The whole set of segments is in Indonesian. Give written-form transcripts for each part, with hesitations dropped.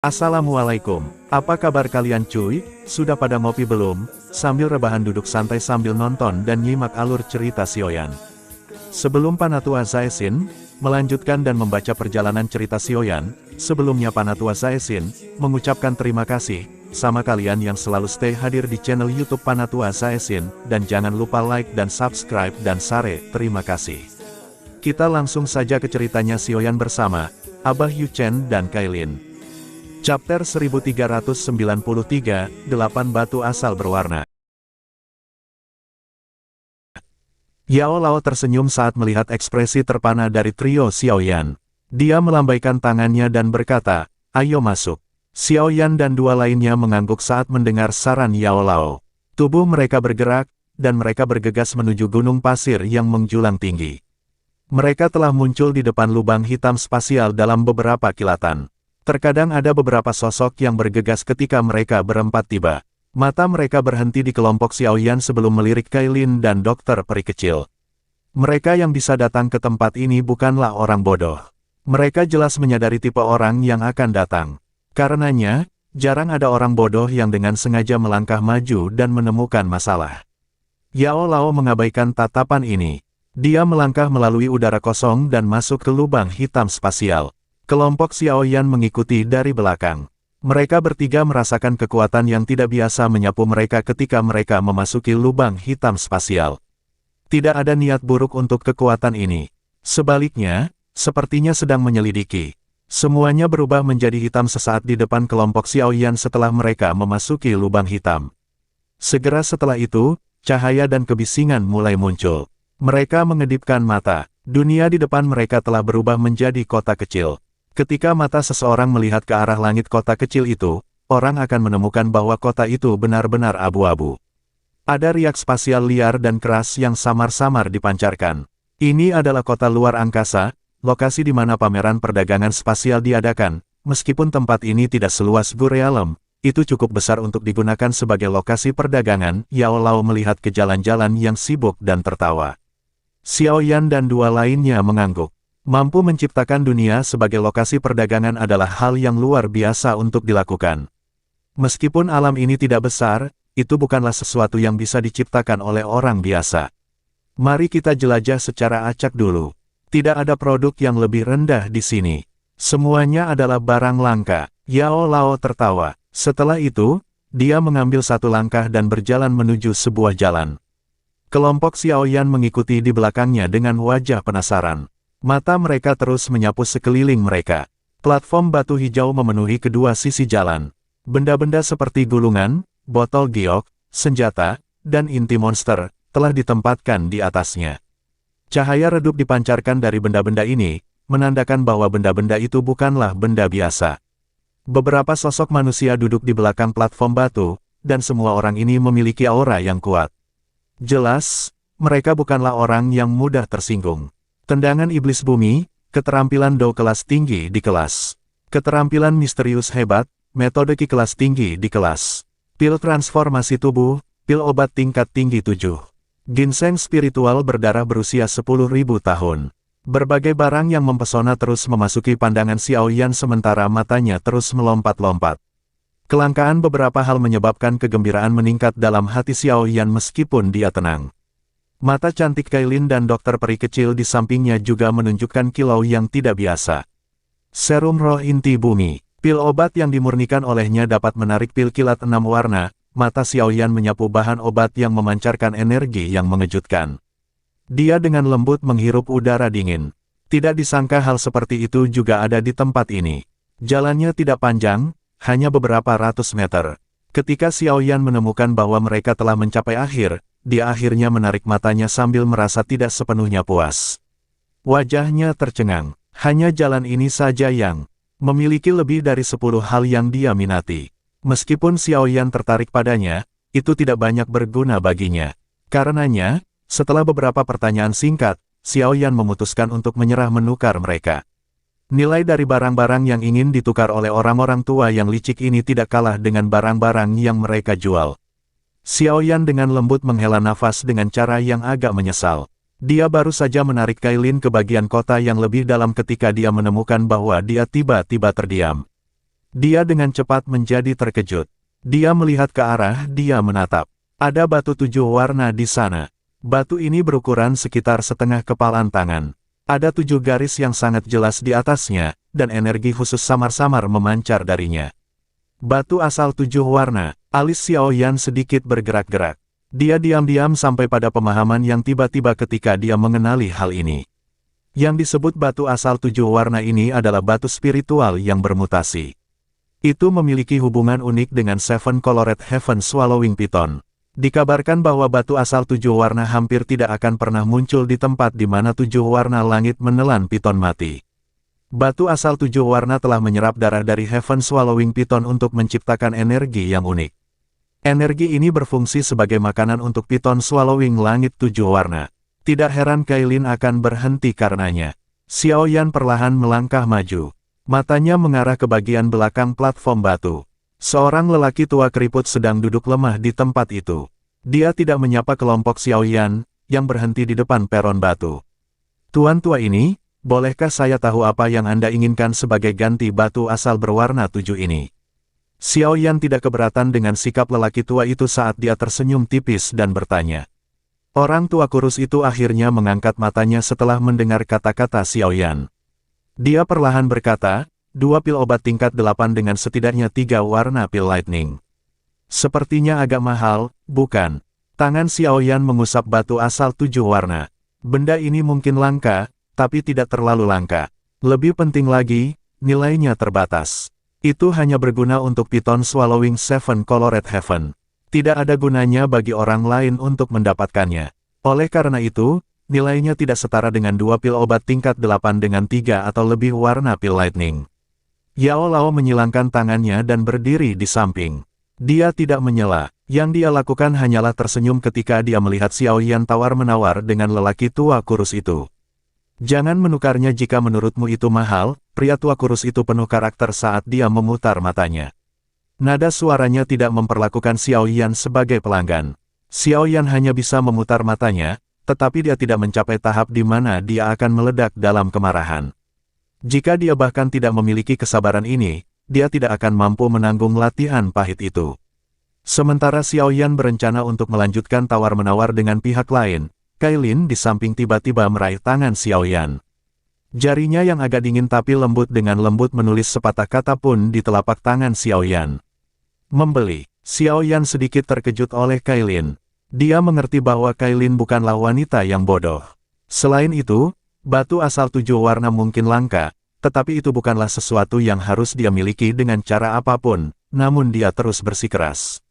Assalamualaikum, apa kabar kalian cuy? Sudah pada ngopi belum? Sambil rebahan duduk santai sambil nonton dan nyimak alur cerita Sioyan. Sebelum Panatua Zaesin melanjutkan dan membaca perjalanan cerita Sioyan, sebelumnya Panatua Zaesin mengucapkan terima kasih sama kalian yang selalu stay hadir di channel YouTube Panatua Zaesin, dan jangan lupa like dan subscribe dan share, terima kasih. Kita langsung saja ke ceritanya Sioyan bersama Abah Yuchen dan Kailin. Chapter 1393, 8 Batu Asal Berwarna. Yao Lao tersenyum saat melihat ekspresi terpana dari trio Xiaoyan. Dia melambaikan tangannya dan berkata, "Ayo masuk." Xiaoyan dan dua lainnya mengangguk saat mendengar saran Yao Lao. Tubuh mereka bergerak, dan mereka bergegas menuju gunung pasir yang menjulang tinggi. Mereka telah muncul di depan lubang hitam spasial dalam beberapa kilatan. Terkadang ada beberapa sosok yang bergegas ketika mereka berempat tiba. Mata mereka berhenti di kelompok Xiaoyan sebelum melirik Kailin dan dokter peri kecil. Mereka yang bisa datang ke tempat ini bukanlah orang bodoh. Mereka jelas menyadari tipe orang yang akan datang. Karenanya, jarang ada orang bodoh yang dengan sengaja melangkah maju dan menemukan masalah. Yao Lao mengabaikan tatapan ini. Dia melangkah melalui udara kosong dan masuk ke lubang hitam spasial. Kelompok Xiaoyan mengikuti dari belakang. Mereka bertiga merasakan kekuatan yang tidak biasa menyapu mereka ketika mereka memasuki lubang hitam spasial. Tidak ada niat buruk untuk kekuatan ini. Sebaliknya, sepertinya sedang menyelidiki. Semuanya berubah menjadi hitam sesaat di depan kelompok Xiaoyan setelah mereka memasuki lubang hitam. Segera setelah itu, cahaya dan kebisingan mulai muncul. Mereka mengedipkan mata. Dunia di depan mereka telah berubah menjadi kota kecil. Ketika mata seseorang melihat ke arah langit kota kecil itu, orang akan menemukan bahwa kota itu benar-benar abu-abu. Ada riak spasial liar dan keras yang samar-samar dipancarkan. Ini adalah kota luar angkasa, lokasi di mana pameran perdagangan spasial diadakan. Meskipun tempat ini tidak seluas Gurealem, itu cukup besar untuk digunakan sebagai lokasi perdagangan. Yao Lao melihat ke jalan-jalan yang sibuk dan tertawa. Xiaoyan dan dua lainnya mengangguk. Mampu menciptakan dunia sebagai lokasi perdagangan adalah hal yang luar biasa untuk dilakukan. Meskipun alam ini tidak besar, itu bukanlah sesuatu yang bisa diciptakan oleh orang biasa. Mari kita jelajah secara acak dulu. Tidak ada produk yang lebih rendah di sini. Semuanya adalah barang langka. Yao Lao tertawa. Setelah itu, dia mengambil satu langkah dan berjalan menuju sebuah jalan. Kelompok Xiaoyan mengikuti di belakangnya dengan wajah penasaran. Mata mereka terus menyapu sekeliling mereka. Platform batu hijau memenuhi kedua sisi jalan. Benda-benda seperti gulungan, botol giok, senjata, dan inti monster telah ditempatkan di atasnya. Cahaya redup dipancarkan dari benda-benda ini, menandakan bahwa benda-benda itu bukanlah benda biasa. Beberapa sosok manusia duduk di belakang platform batu, dan semua orang ini memiliki aura yang kuat. Jelas, mereka bukanlah orang yang mudah tersinggung. Tendangan iblis bumi, keterampilan Do kelas tinggi di kelas. Keterampilan misterius hebat, metode Ki kelas tinggi di kelas. Pil transformasi tubuh, pil obat tingkat tinggi 7. Ginseng spiritual berdarah berusia 10.000 tahun. Berbagai barang yang mempesona terus memasuki pandangan Xiaoyan sementara matanya terus melompat-lompat. Kelangkaan beberapa hal menyebabkan kegembiraan meningkat dalam hati Xiaoyan meskipun dia tenang. Mata cantik Kailin dan dokter peri kecil di sampingnya juga menunjukkan kilau yang tidak biasa. Serum roh inti bumi. Pil obat yang dimurnikan olehnya dapat menarik pil kilat 6 warna. Mata Xiaoyan menyapu bahan obat yang memancarkan energi yang mengejutkan. Dia dengan lembut menghirup udara dingin. Tidak disangka hal seperti itu juga ada di tempat ini. Jalannya tidak panjang, hanya beberapa ratus meter. Ketika Xiaoyan menemukan bahwa mereka telah mencapai akhir, dia akhirnya menarik matanya sambil merasa tidak sepenuhnya puas. Wajahnya tercengang. Hanya jalan ini saja yang memiliki lebih dari 10 hal yang dia minati. Meskipun Xiaoyan tertarik padanya, itu tidak banyak berguna baginya. Karenanya, setelah beberapa pertanyaan singkat, Xiaoyan memutuskan untuk menyerah menukar mereka. Nilai dari barang-barang yang ingin ditukar oleh orang-orang tua yang licik ini tidak kalah dengan barang-barang yang mereka jual. Xiaoyan dengan lembut menghela nafas dengan cara yang agak menyesal. Dia baru saja menarik Kailin ke bagian kota yang lebih dalam ketika dia menemukan bahwa dia tiba-tiba terdiam. Dia dengan cepat menjadi terkejut. Dia melihat ke arah dia menatap. Ada batu 7 warna di sana. Batu ini berukuran sekitar setengah kepalan tangan. Ada 7 garis yang sangat jelas di atasnya, dan energi khusus samar-samar memancar darinya. Batu asal 7 warna, alis Xiaoyan sedikit bergerak-gerak. Dia diam-diam sampai pada pemahaman yang tiba-tiba ketika dia mengenali hal ini. Yang disebut batu asal 7 warna ini adalah batu spiritual yang bermutasi. Itu memiliki hubungan unik dengan Seven Colored Heaven Swallowing Python. Dikabarkan bahwa batu asal 7 warna hampir tidak akan pernah muncul di tempat di mana 7 warna langit menelan piton mati. Batu asal 7 warna telah menyerap darah dari Heaven Swallowing Python untuk menciptakan energi yang unik. Energi ini berfungsi sebagai makanan untuk piton swallowing langit 7 warna. Tidak heran Kailin akan berhenti karenanya. Xiaoyan perlahan melangkah maju. Matanya mengarah ke bagian belakang platform batu. Seorang lelaki tua keriput sedang duduk lemah di tempat itu. Dia tidak menyapa kelompok Xiaoyan, yang berhenti di depan peron batu. Tuan tua ini, bolehkah saya tahu apa yang Anda inginkan sebagai ganti batu asal berwarna 7 ini? Xiaoyan tidak keberatan dengan sikap lelaki tua itu saat dia tersenyum tipis dan bertanya. Orang tua kurus itu akhirnya mengangkat matanya setelah mendengar kata-kata Xiaoyan. Dia perlahan berkata, 2 pil obat tingkat 8 dengan setidaknya 3 warna pil lightning. Sepertinya agak mahal, bukan? Tangan Xiaoyan mengusap batu asal 7 warna. Benda ini mungkin langka, tapi tidak terlalu langka. Lebih penting lagi, nilainya terbatas. Itu hanya berguna untuk piton swallowing Seven Colored Heaven. Tidak ada gunanya bagi orang lain untuk mendapatkannya. Oleh karena itu, nilainya tidak setara dengan 2 pil obat tingkat 8 dengan 3 atau lebih warna pil lightning. Yao Lao menyilangkan tangannya dan berdiri di samping. Dia tidak menyela. Yang dia lakukan hanyalah tersenyum ketika dia melihat Xiaoyan tawar-menawar dengan lelaki tua kurus itu. Jangan menukarnya jika menurutmu itu mahal, pria tua kurus itu penuh karakter saat dia memutar matanya. Nada suaranya tidak memperlakukan Xiaoyan sebagai pelanggan. Xiaoyan hanya bisa memutar matanya, tetapi dia tidak mencapai tahap di mana dia akan meledak dalam kemarahan. Jika dia bahkan tidak memiliki kesabaran ini, dia tidak akan mampu menanggung latihan pahit itu. Sementara Xiaoyan berencana untuk melanjutkan tawar-menawar dengan pihak lain, Kailin di samping tiba-tiba meraih tangan Xiaoyan. Jarinya yang agak dingin tapi lembut dengan lembut menulis sepatah kata pun di telapak tangan Xiaoyan. Membeli. Xiaoyan sedikit terkejut oleh Kailin. Dia mengerti bahwa Kailin bukanlah wanita yang bodoh. Selain itu, batu asal 7 warna mungkin langka, tetapi itu bukanlah sesuatu yang harus dia miliki dengan cara apapun, namun dia terus bersikeras.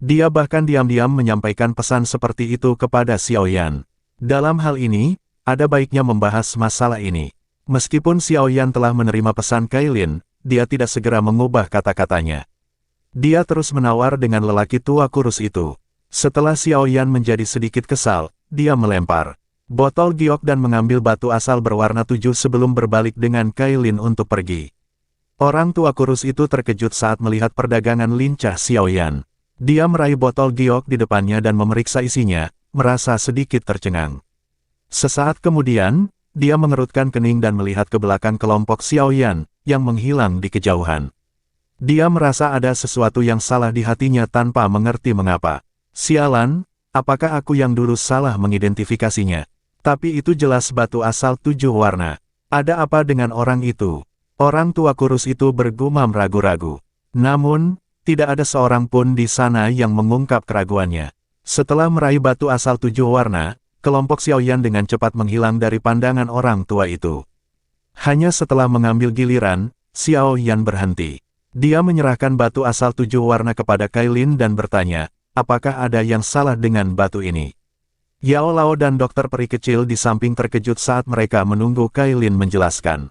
Dia bahkan diam-diam menyampaikan pesan seperti itu kepada Xiaoyan. Dalam hal ini, ada baiknya membahas masalah ini. Meskipun Xiaoyan telah menerima pesan Kailin, dia tidak segera mengubah kata-katanya. Dia terus menawar dengan lelaki tua kurus itu. Setelah Xiaoyan menjadi sedikit kesal, dia melempar botol giok dan mengambil batu asal berwarna 7 sebelum berbalik dengan Kailin untuk pergi. Orang tua kurus itu terkejut saat melihat perdagangan lincah Xiaoyan. Dia meraih botol giok di depannya dan memeriksa isinya, merasa sedikit tercengang. Sesaat kemudian, dia mengerutkan kening dan melihat ke belakang kelompok Xiaoyan, yang menghilang di kejauhan. Dia merasa ada sesuatu yang salah di hatinya tanpa mengerti mengapa. Sialan, apakah aku yang dulu salah mengidentifikasinya? Tapi itu jelas batu asal 7 warna. Ada apa dengan orang itu? Orang tua kurus itu bergumam ragu-ragu. Namun, tidak ada seorang pun di sana yang mengungkap keraguannya. Setelah meraih batu asal 7 warna, kelompok Xiaoyan dengan cepat menghilang dari pandangan orang tua itu. Hanya setelah mengambil giliran, Xiaoyan berhenti. Dia menyerahkan batu asal 7 warna kepada Kailin dan bertanya, apakah ada yang salah dengan batu ini? Yao Lao dan dokter peri kecil di samping terkejut saat mereka menunggu Kailin menjelaskan.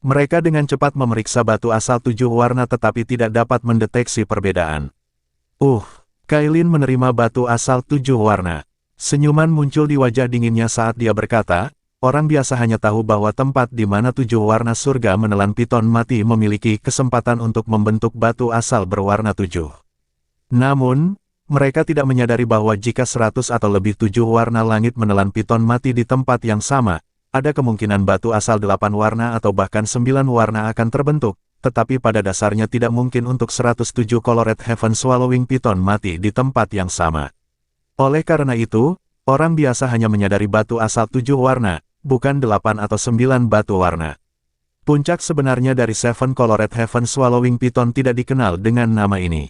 Mereka dengan cepat memeriksa batu asal 7 warna tetapi tidak dapat mendeteksi perbedaan. Kailin menerima batu asal 7 warna. Senyuman muncul di wajah dinginnya saat dia berkata, orang biasa hanya tahu bahwa tempat di mana 7 warna surga menelan piton mati memiliki kesempatan untuk membentuk batu asal berwarna 7. Namun, mereka tidak menyadari bahwa jika 100 atau lebih 7 warna langit menelan piton mati di tempat yang sama, ada kemungkinan batu asal 8 warna atau bahkan 9 warna akan terbentuk, tetapi pada dasarnya tidak mungkin untuk 107 Colored Heaven Swallowing Python mati di tempat yang sama. Oleh karena itu, orang biasa hanya menyadari batu asal 7 warna, bukan 8 atau 9 batu warna. Puncak sebenarnya dari Seven Colored Heaven Swallowing Python tidak dikenal dengan nama ini.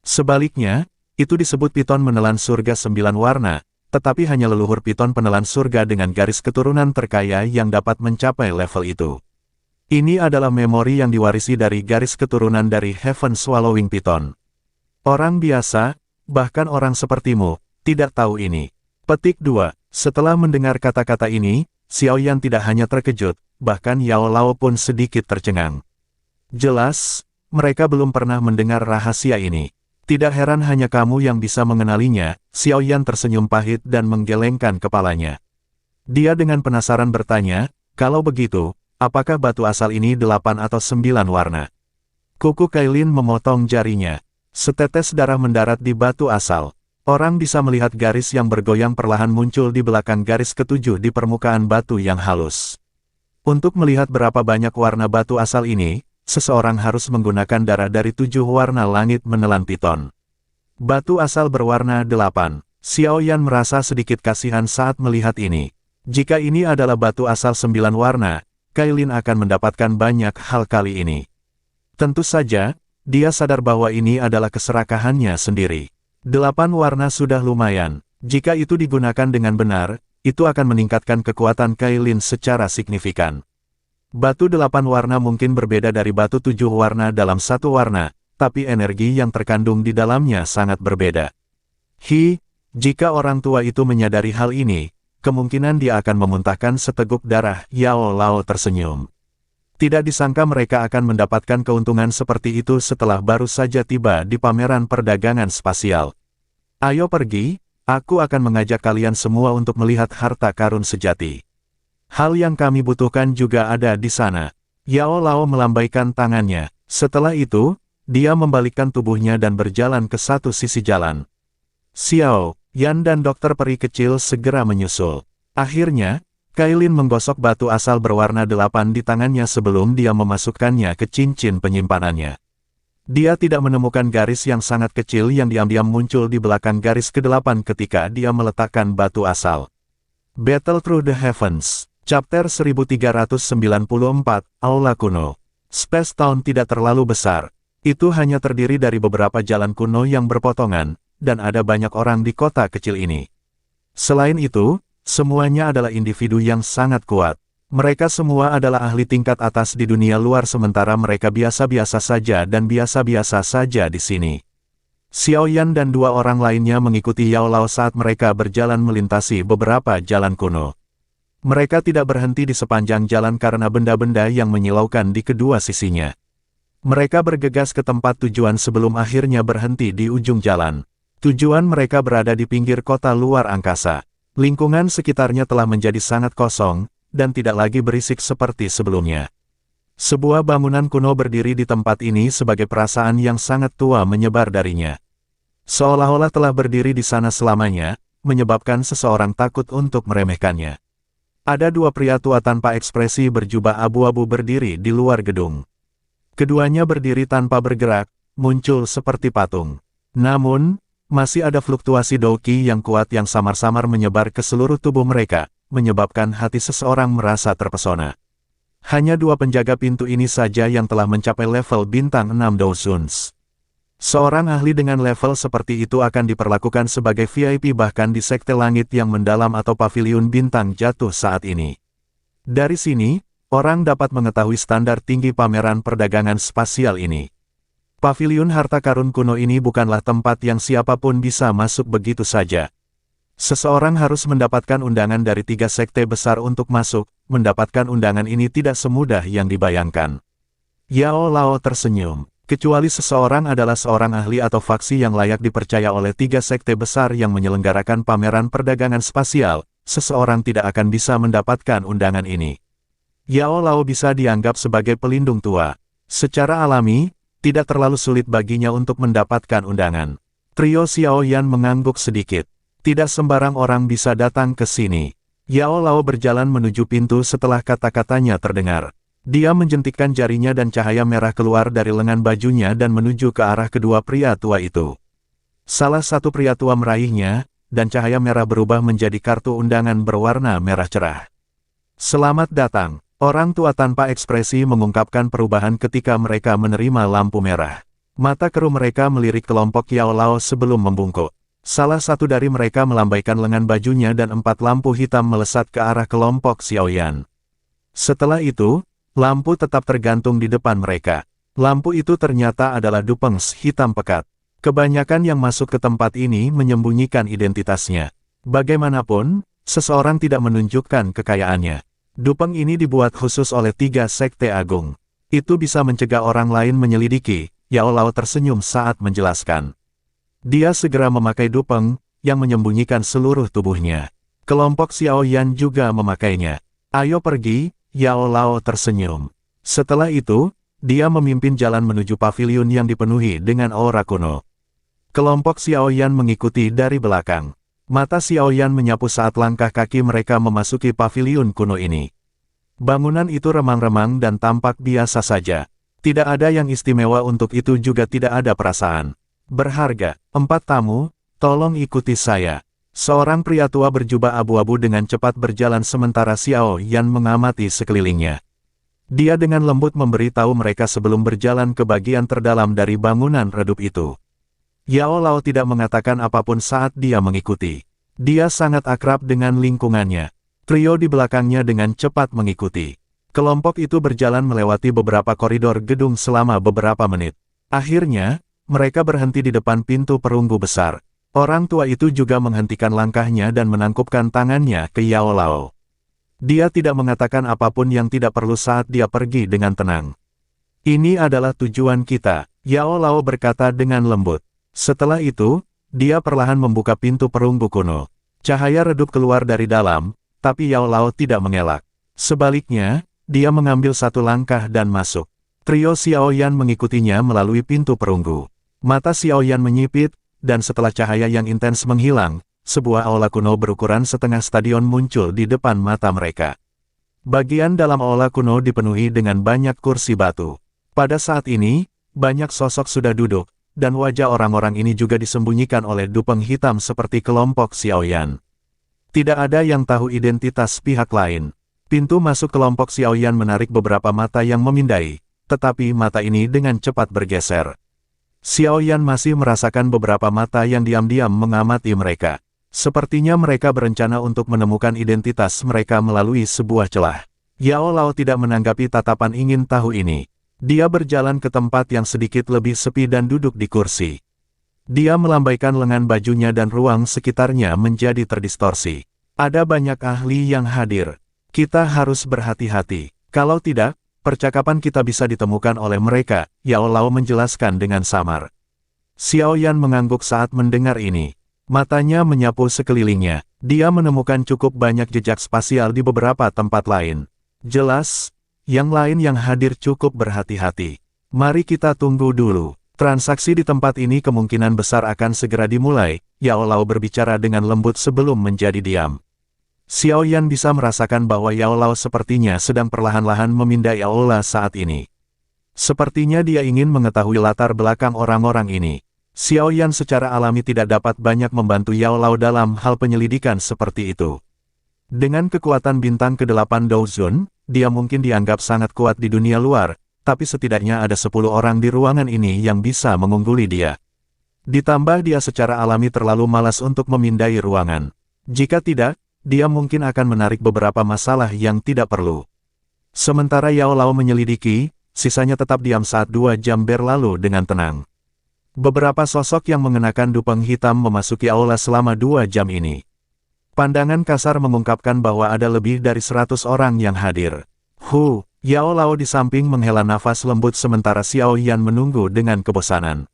Sebaliknya, itu disebut Python menelan surga 9 warna, tetapi hanya leluhur Python penelan surga dengan garis keturunan terkaya yang dapat mencapai level itu. Ini adalah memori yang diwarisi dari garis keturunan dari Heaven Swallowing Python. Orang biasa, bahkan orang sepertimu, tidak tahu ini. Petik 2. Setelah mendengar kata-kata ini, Xiaoyan tidak hanya terkejut, bahkan Yao Lao pun sedikit tercengang. Jelas, mereka belum pernah mendengar rahasia ini. Tidak heran hanya kamu yang bisa mengenalinya, Xiaoyan tersenyum pahit dan menggelengkan kepalanya. Dia dengan penasaran bertanya, kalau begitu, apakah batu asal ini 8 atau 9 warna? Kuku Kailin memotong jarinya. Setetes darah mendarat di batu asal. Orang bisa melihat garis yang bergoyang perlahan muncul di belakang garis ketujuh di permukaan batu yang halus. Untuk melihat berapa banyak warna batu asal ini, seseorang harus menggunakan darah dari 7 warna langit menelan Python. Batu asal berwarna 8. Xiaoyan merasa sedikit kasihan saat melihat ini. Jika ini adalah batu asal 9 warna, Kailin akan mendapatkan banyak hal kali ini. Tentu saja, dia sadar bahwa ini adalah keserakahannya sendiri. 8 warna sudah lumayan. Jika itu digunakan dengan benar, itu akan meningkatkan kekuatan Kailin secara signifikan. Batu 8 warna mungkin berbeda dari batu 7 warna dalam satu warna, tapi energi yang terkandung di dalamnya sangat berbeda. Jika orang tua itu menyadari hal ini, kemungkinan dia akan memuntahkan seteguk darah. Yao Lao tersenyum. Tidak disangka mereka akan mendapatkan keuntungan seperti itu setelah baru saja tiba di pameran perdagangan spasial. Ayo pergi, aku akan mengajak kalian semua untuk melihat harta karun sejati. Hal yang kami butuhkan juga ada di sana. Yao Lao melambaikan tangannya. Setelah itu, dia membalikkan tubuhnya dan berjalan ke satu sisi jalan. Xiao Yan dan dokter peri kecil segera menyusul. Akhirnya, Kailin menggosok batu asal berwarna 8 di tangannya sebelum dia memasukkannya ke cincin penyimpanannya. Dia tidak menemukan garis yang sangat kecil yang diam-diam muncul di belakang garis ke-8 ketika dia meletakkan batu asal. Battle Through the Heavens, Chapter 1394, Aula Kuno. Space Town tidak terlalu besar. Itu hanya terdiri dari beberapa jalan kuno yang berpotongan, dan ada banyak orang di kota kecil ini. Selain itu, semuanya adalah individu yang sangat kuat. Mereka semua adalah ahli tingkat atas di dunia luar sementara mereka biasa-biasa saja dan biasa-biasa saja di sini. Xiaoyan dan 2 orang lainnya mengikuti Yao Lao saat mereka berjalan melintasi beberapa jalan kuno. Mereka tidak berhenti di sepanjang jalan karena benda-benda yang menyilaukan di kedua sisinya. Mereka bergegas ke tempat tujuan sebelum akhirnya berhenti di ujung jalan. Tujuan mereka berada di pinggir kota luar angkasa. Lingkungan sekitarnya telah menjadi sangat kosong, dan tidak lagi berisik seperti sebelumnya. Sebuah bangunan kuno berdiri di tempat ini sebagai perasaan yang sangat tua menyebar darinya. Seolah-olah telah berdiri di sana selamanya, menyebabkan seseorang takut untuk meremehkannya. Ada 2 pria tua tanpa ekspresi berjubah abu-abu berdiri di luar gedung. Keduanya berdiri tanpa bergerak, muncul seperti patung. Namun, masih ada fluktuasi Douqi yang kuat yang samar-samar menyebar ke seluruh tubuh mereka, menyebabkan hati seseorang merasa terpesona. Hanya 2 penjaga pintu ini saja yang telah mencapai level bintang 6 Dousuns. Seorang ahli dengan level seperti itu akan diperlakukan sebagai VIP bahkan di sekte langit yang mendalam atau paviliun bintang jatuh saat ini. Dari sini, orang dapat mengetahui standar tinggi pameran perdagangan spasial ini. Paviliun harta karun kuno ini bukanlah tempat yang siapapun bisa masuk begitu saja. Seseorang harus mendapatkan undangan dari 3 sekte besar untuk masuk, mendapatkan undangan ini tidak semudah yang dibayangkan. Yao Lao tersenyum. Kecuali seseorang adalah seorang ahli atau faksi yang layak dipercaya oleh 3 sekte besar yang menyelenggarakan pameran perdagangan spasial, seseorang tidak akan bisa mendapatkan undangan ini. Yao Lao bisa dianggap sebagai pelindung tua. Secara alami, tidak terlalu sulit baginya untuk mendapatkan undangan. Trio Xiaoyan mengangguk sedikit. Tidak sembarang orang bisa datang ke sini. Yao Lao berjalan menuju pintu setelah kata-katanya terdengar. Dia menjentikkan jarinya dan cahaya merah keluar dari lengan bajunya dan menuju ke arah kedua pria tua itu. Salah satu pria tua meraihnya, dan cahaya merah berubah menjadi kartu undangan berwarna merah cerah. Selamat datang. Orang tua tanpa ekspresi mengungkapkan perubahan ketika mereka menerima lampu merah. Mata keruh mereka melirik kelompok Yao Lao sebelum membungkuk. Salah satu dari mereka melambaikan lengan bajunya dan 4 lampu hitam melesat ke arah kelompok Xiaoyan. Setelah itu, lampu tetap tergantung di depan mereka. Lampu itu ternyata adalah dupengs hitam pekat. Kebanyakan yang masuk ke tempat ini menyembunyikan identitasnya. Bagaimanapun, seseorang tidak menunjukkan kekayaannya. Dupeng ini dibuat khusus oleh 3 sekte agung. Itu bisa mencegah orang lain menyelidiki, Yao Lao tersenyum saat menjelaskan. Dia segera memakai dupeng, yang menyembunyikan seluruh tubuhnya. Kelompok Xiaoyan juga memakainya. Ayo pergi, Yao Lao tersenyum. Setelah itu, dia memimpin jalan menuju paviliun yang dipenuhi dengan aura kuno. Kelompok Xiaoyan mengikuti dari belakang. Mata Xiaoyan menyapu saat langkah kaki mereka memasuki paviliun kuno ini. Bangunan itu remang-remang dan tampak biasa saja. Tidak ada yang istimewa, untuk itu juga tidak ada perasaan berharga. 4 tamu, tolong ikuti saya. Seorang pria tua berjubah abu-abu dengan cepat berjalan sementara Xiaoyan mengamati sekelilingnya. Dia dengan lembut memberitahu mereka sebelum berjalan ke bagian terdalam dari bangunan redup itu. Yao Lao tidak mengatakan apapun saat dia mengikuti. Dia sangat akrab dengan lingkungannya. Trio di belakangnya dengan cepat mengikuti. Kelompok itu berjalan melewati beberapa koridor gedung selama beberapa menit. Akhirnya, mereka berhenti di depan pintu perunggu besar. Orang tua itu juga menghentikan langkahnya dan menangkupkan tangannya ke Yao Lao. Dia tidak mengatakan apapun yang tidak perlu saat dia pergi dengan tenang. Ini adalah tujuan kita, Yao Lao berkata dengan lembut. Setelah itu, dia perlahan membuka pintu perunggu kuno. Cahaya redup keluar dari dalam, tapi Yao Lao tidak mengelak. Sebaliknya, dia mengambil 1 langkah dan masuk. Trio Xiaoyan mengikutinya melalui pintu perunggu. Mata Xiaoyan menyipit, dan setelah cahaya yang intens menghilang, sebuah aula kuno berukuran setengah stadion muncul di depan mata mereka. Bagian dalam aula kuno dipenuhi dengan banyak kursi batu. Pada saat ini, banyak sosok sudah duduk, dan wajah orang-orang ini juga disembunyikan oleh dupeng hitam seperti kelompok Xiaoyan. Tidak ada yang tahu identitas pihak lain. Pintu masuk kelompok Xiaoyan menarik beberapa mata yang memindai, tetapi mata ini dengan cepat bergeser. Xiaoyan masih merasakan beberapa mata yang diam-diam mengamati mereka. Sepertinya mereka berencana untuk menemukan identitas mereka melalui sebuah celah. Yao Lao tidak menanggapi tatapan ingin tahu ini. Dia berjalan ke tempat yang sedikit lebih sepi dan duduk di kursi. Dia melambaikan lengan bajunya dan ruang sekitarnya menjadi terdistorsi. Ada banyak ahli yang hadir. Kita harus berhati-hati. Kalau tidak, percakapan kita bisa ditemukan oleh mereka, Yao Lao menjelaskan dengan samar. Xiaoyan mengangguk saat mendengar ini. Matanya menyapu sekelilingnya. Dia menemukan cukup banyak jejak spasial di beberapa tempat lain. Jelas, yang lain yang hadir cukup berhati-hati. Mari kita tunggu dulu. Transaksi di tempat ini kemungkinan besar akan segera dimulai, Yao Lao berbicara dengan lembut sebelum menjadi diam. Xiaoyan bisa merasakan bahwa Yao Lao sepertinya sedang perlahan-lahan memindai aula saat ini. Sepertinya dia ingin mengetahui latar belakang orang-orang ini. Xiaoyan secara alami tidak dapat banyak membantu Yao Lao dalam hal penyelidikan seperti itu. Dengan kekuatan bintang ke-8 Douzun, dia mungkin dianggap sangat kuat di dunia luar, tapi setidaknya ada 10 orang di ruangan ini yang bisa mengungguli dia. Ditambah dia secara alami terlalu malas untuk memindai ruangan. Jika tidak, dia mungkin akan menarik beberapa masalah yang tidak perlu. Sementara Yao Lao menyelidiki, sisanya tetap diam saat 2 jam berlalu dengan tenang. Beberapa sosok yang mengenakan dupeng hitam memasuki aula selama 2 jam ini. Pandangan kasar mengungkapkan bahwa ada lebih dari 100 orang yang hadir. Yao Lao di samping menghela nafas lembut sementara Xiaoyan menunggu dengan kebosanan.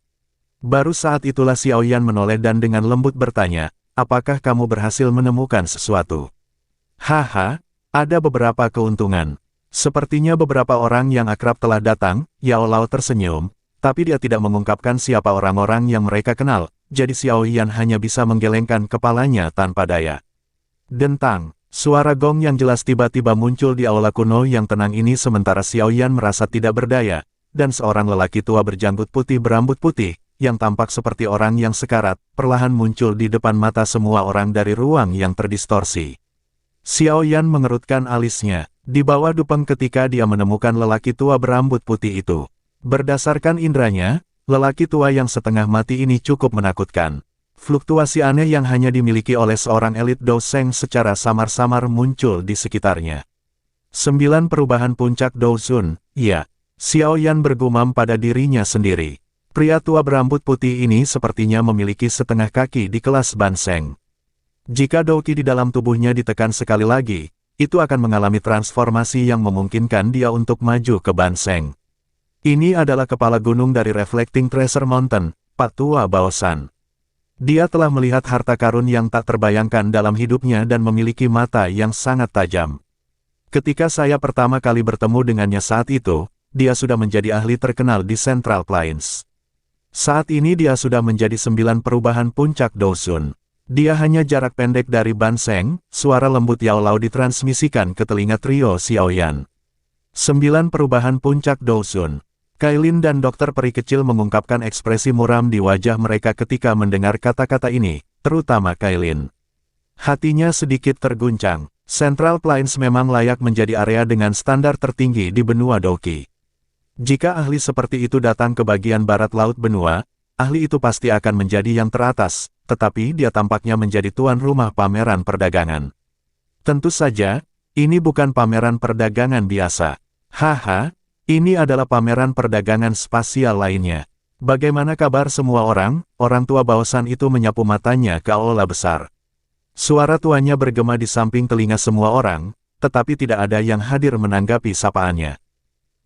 Baru saat itulah Xiaoyan menoleh dan dengan lembut bertanya, apakah kamu berhasil menemukan sesuatu? Haha, ada beberapa keuntungan. Sepertinya beberapa orang yang akrab telah datang, Yao Lao tersenyum, tapi dia tidak mengungkapkan siapa orang-orang yang mereka kenal, jadi Xiaoyan hanya bisa menggelengkan kepalanya tanpa daya. Dentang, Suara gong yang jelas tiba-tiba muncul di aula kuno yang tenang ini sementara Xiaoyan merasa tidak berdaya, dan seorang lelaki tua berjanggut putih berambut putih, yang tampak seperti orang yang sekarat, perlahan muncul di depan mata semua orang dari ruang yang terdistorsi. Xiaoyan mengerutkan alisnya, di bawah Dupeng ketika dia menemukan lelaki tua berambut putih itu. Berdasarkan indranya, lelaki tua yang setengah mati ini cukup menakutkan. Fluktuasi aneh yang hanya dimiliki oleh seorang elit Douseng secara samar-samar muncul di sekitarnya. 9 perubahan puncak Douzun, ya. Xiaoyan bergumam pada dirinya sendiri. Pria tua berambut putih ini sepertinya memiliki setengah kaki di kelas Banseng. Jika Douqi di dalam tubuhnya ditekan sekali lagi, itu akan mengalami transformasi yang memungkinkan dia untuk maju ke Banseng. Ini adalah kepala gunung dari Reflecting Treasure Mountain, Patua Baosan. Dia telah melihat harta karun yang tak terbayangkan dalam hidupnya dan memiliki mata yang sangat tajam. Ketika saya pertama kali bertemu dengannya saat itu, dia sudah menjadi ahli terkenal di Central Plains. Saat ini dia sudah menjadi 9 perubahan puncak Douzun. Dia hanya jarak pendek dari Banseng, suara lembut Yao Lao ditransmisikan ke telinga trio Xiaoyan. 9 perubahan puncak Douzun. Kailin dan dokter peri kecil mengungkapkan ekspresi muram di wajah mereka ketika mendengar kata-kata ini, terutama Kailin. Hatinya sedikit terguncang. Central Plains memang layak menjadi area dengan standar tertinggi di benua Douqi. Jika ahli seperti itu datang ke bagian barat laut benua, ahli itu pasti akan menjadi yang teratas, tetapi dia tampaknya menjadi tuan rumah pameran perdagangan. Tentu saja, ini bukan pameran perdagangan biasa. Haha. Ini adalah pameran perdagangan spasial lainnya. Bagaimana kabar semua orang? Orang tua Baosan itu menyapu matanya ke aula besar. Suara tuanya bergema di samping telinga semua orang, tetapi tidak ada yang hadir menanggapi sapaannya.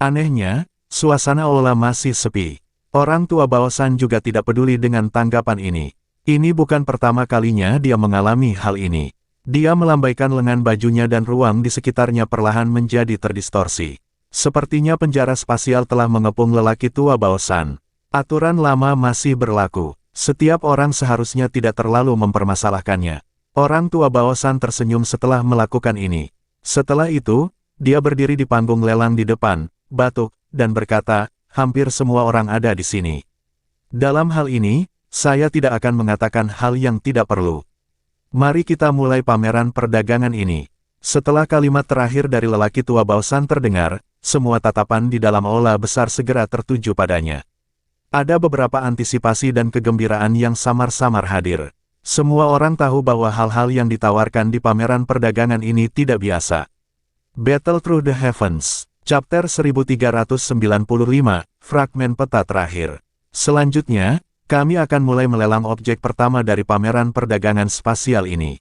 Anehnya, suasana aula masih sepi. Orang tua Baosan juga tidak peduli dengan tanggapan ini. Ini bukan pertama kalinya dia mengalami hal ini. Dia melambaikan lengan bajunya dan ruang di sekitarnya perlahan menjadi terdistorsi. Sepertinya penjara spasial telah mengepung lelaki tua Baosan. Aturan lama masih berlaku. Setiap orang seharusnya tidak terlalu mempermasalahkannya. Orang tua Baosan tersenyum setelah melakukan ini. Setelah itu, dia berdiri di panggung lelang di depan, batuk, dan berkata, hampir semua orang ada di sini. Dalam hal ini, saya tidak akan mengatakan hal yang tidak perlu. Mari kita mulai pameran perdagangan ini. Setelah kalimat terakhir dari lelaki tua Baosan terdengar, semua tatapan di dalam aula besar segera tertuju padanya. Ada beberapa antisipasi dan kegembiraan yang samar-samar hadir. Semua orang tahu bahwa hal-hal yang ditawarkan di pameran perdagangan ini tidak biasa. Battle Through the Heavens, Chapter 1395, Fragmen Peta Terakhir. Selanjutnya, kami akan mulai melelang objek pertama dari pameran perdagangan spasial ini.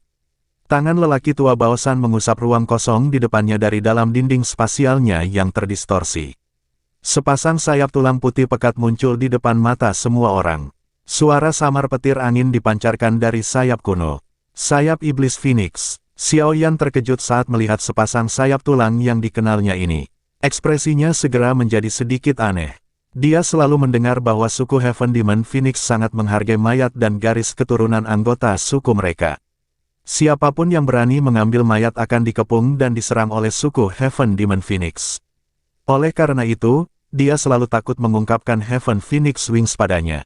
Tangan lelaki tua Baosan mengusap ruang kosong di depannya dari dalam dinding spasialnya yang terdistorsi. Sepasang sayap tulang putih pekat muncul di depan mata semua orang. Suara samar petir angin dipancarkan dari sayap kuno. Sayap iblis Phoenix. Xiaoyan terkejut saat melihat sepasang sayap tulang yang dikenalnya ini. Ekspresinya segera menjadi sedikit aneh. Dia selalu mendengar bahwa suku Heaven Demon Phoenix sangat menghargai mayat dan garis keturunan anggota suku mereka. Siapapun yang berani mengambil mayat akan dikepung dan diserang oleh suku Heaven Demon Phoenix. Oleh karena itu, dia selalu takut mengungkapkan Heaven Phoenix Wings padanya.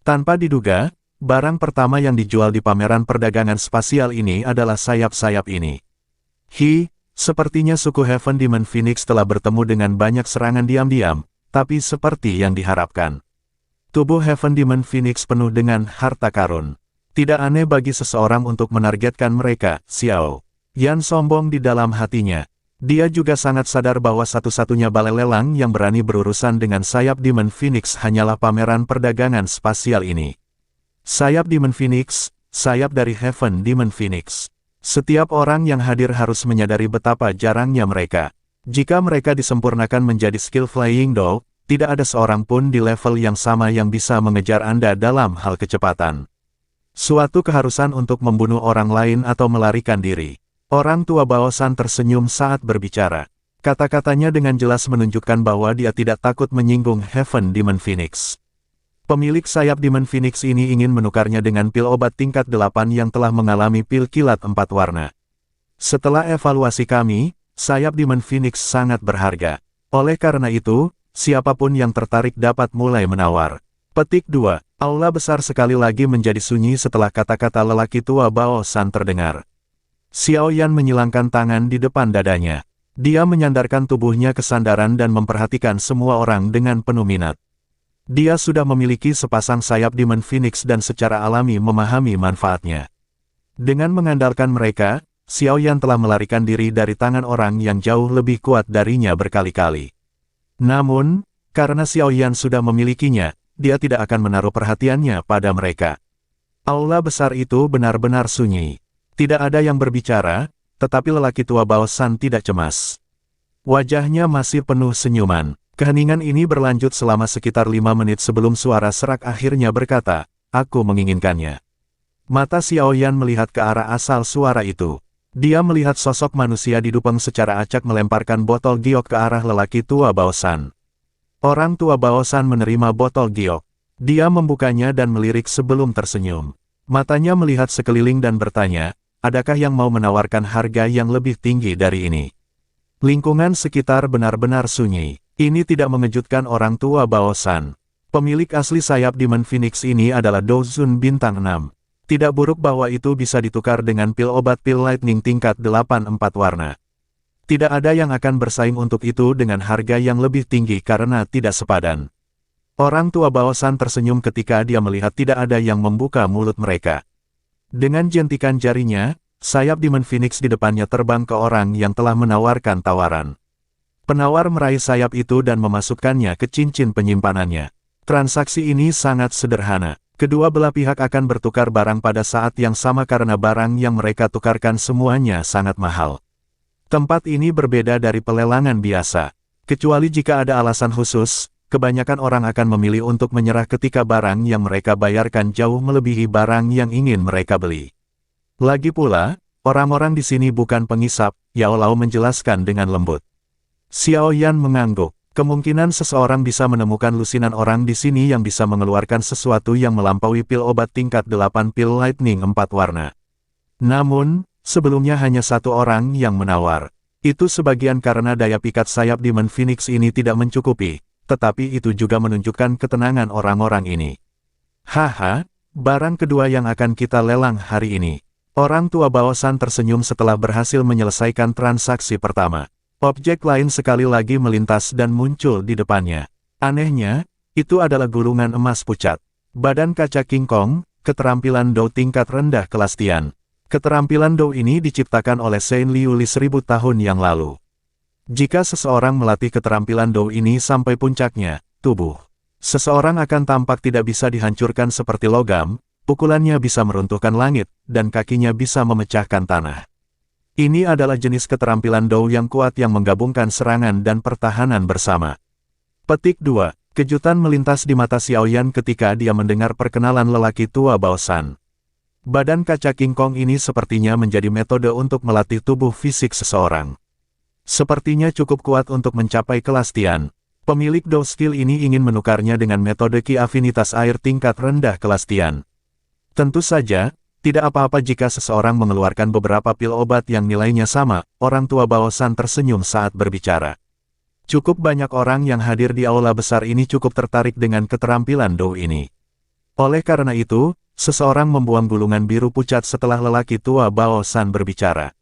Tanpa diduga, barang pertama yang dijual di pameran perdagangan spasial ini adalah sayap-sayap ini. Sepertinya suku Heaven Demon Phoenix telah bertemu dengan banyak serangan diam-diam, tapi seperti yang diharapkan. Tubuh Heaven Demon Phoenix penuh dengan harta karun. Tidak aneh bagi seseorang untuk menargetkan mereka, Xiao Yan sombong di dalam hatinya. Dia juga sangat sadar bahwa satu-satunya balai lelang yang berani berurusan dengan sayap Demon Phoenix hanyalah pameran perdagangan spasial ini. Sayap Demon Phoenix, sayap dari Heaven Demon Phoenix. Setiap orang yang hadir harus menyadari betapa jarangnya mereka. Jika mereka disempurnakan menjadi skill Flying Dog, tidak ada seorang pun di level yang sama yang bisa mengejar Anda dalam hal kecepatan. Suatu keharusan untuk membunuh orang lain atau melarikan diri. Orang tua Baosan tersenyum saat berbicara. Kata-katanya dengan jelas menunjukkan bahwa dia tidak takut menyinggung Heaven Demon Phoenix. Pemilik sayap Demon Phoenix ini ingin menukarnya dengan pil obat tingkat 8 yang telah mengalami pil kilat 4 warna. Setelah evaluasi kami, sayap Demon Phoenix sangat berharga. Oleh karena itu, siapapun yang tertarik dapat mulai menawar. Petik 2. Aula besar sekali lagi menjadi sunyi setelah kata-kata lelaki tua Bao San terdengar. Xiao Yan menyilangkan tangan di depan dadanya. Dia menyandarkan tubuhnya ke sandaran dan memperhatikan semua orang dengan penuh minat. Dia sudah memiliki sepasang sayap Demon Phoenix dan secara alami memahami manfaatnya. Dengan mengandalkan mereka, Xiao Yan telah melarikan diri dari tangan orang yang jauh lebih kuat darinya berkali-kali. Namun, karena Xiao Yan sudah memilikinya, dia tidak akan menaruh perhatiannya pada mereka. Aula besar itu benar-benar sunyi. Tidak ada yang berbicara, tetapi lelaki tua Bao San tidak cemas. Wajahnya masih penuh senyuman. Keheningan ini berlanjut selama sekitar 5 menit sebelum suara serak akhirnya berkata, "Aku menginginkannya." Mata Xiao Yan melihat ke arah asal suara itu. Dia melihat sosok manusia di Dupeng secara acak melemparkan botol giok ke arah lelaki tua Bao San. Orang tua Bao San menerima botol giok. Dia membukanya dan melirik sebelum tersenyum. Matanya melihat sekeliling dan bertanya, adakah yang mau menawarkan harga yang lebih tinggi dari ini? Lingkungan sekitar benar-benar sunyi. Ini tidak mengejutkan orang tua Bao San. Pemilik asli sayap Demon Phoenix ini adalah Dozun Bintang 6. Tidak buruk bahwa itu bisa ditukar dengan pil obat pil lightning tingkat 8 4 warna. Tidak ada yang akan bersaing untuk itu dengan harga yang lebih tinggi karena tidak sepadan. Orang tua Bao San tersenyum ketika dia melihat tidak ada yang membuka mulut mereka. Dengan jentikan jarinya, sayap Demon Phoenix di depannya terbang ke orang yang telah menawarkan tawaran. Penawar meraih sayap itu dan memasukkannya ke cincin penyimpanannya. Transaksi ini sangat sederhana. Kedua belah pihak akan bertukar barang pada saat yang sama karena barang yang mereka tukarkan semuanya sangat mahal. Tempat ini berbeda dari pelelangan biasa. Kecuali jika ada alasan khusus, kebanyakan orang akan memilih untuk menyerah ketika barang yang mereka bayarkan jauh melebihi barang yang ingin mereka beli. Lagi pula, orang-orang di sini bukan pengisap, Yao Lao menjelaskan dengan lembut. Xiao Yan mengangguk. Kemungkinan seseorang bisa menemukan lusinan orang di sini yang bisa mengeluarkan sesuatu yang melampaui pil obat tingkat 8 pil lightning 4 warna. Namun, sebelumnya hanya satu orang yang menawar. Itu sebagian karena daya pikat sayap Demon Phoenix ini tidak mencukupi, tetapi itu juga menunjukkan ketenangan orang-orang ini. Haha, barang kedua yang akan kita lelang hari ini. Orang tua Bao San tersenyum setelah berhasil menyelesaikan transaksi pertama. Objek lain sekali lagi melintas dan muncul di depannya. Anehnya, itu adalah gulungan emas pucat. Badan kaca King Kong, keterampilan Dou tingkat rendah kelas Tian. Keterampilan Dou ini diciptakan oleh Saint Liu Li 1000 tahun yang lalu. Jika seseorang melatih keterampilan Dou ini sampai puncaknya, tubuh seseorang akan tampak tidak bisa dihancurkan seperti logam, pukulannya bisa meruntuhkan langit, dan kakinya bisa memecahkan tanah. Ini adalah jenis keterampilan Dou yang kuat yang menggabungkan serangan dan pertahanan bersama. Petik 2. Kejutan melintas di mata Xiao Yan ketika dia mendengar perkenalan lelaki tua Bao San. Badan kaca King Kong ini sepertinya menjadi metode untuk melatih tubuh fisik seseorang. Sepertinya cukup kuat untuk mencapai kelas Tian. Pemilik Dou skill ini ingin menukarnya dengan metode Ki afinitas air tingkat rendah kelas Tian. Tentu saja, tidak apa-apa jika seseorang mengeluarkan beberapa pil obat yang nilainya sama, orang tua Bao San tersenyum saat berbicara. Cukup banyak orang yang hadir di aula besar ini cukup tertarik dengan keterampilan Dou ini. Oleh karena itu, seseorang membuang gulungan biru pucat setelah lelaki tua Bao San berbicara.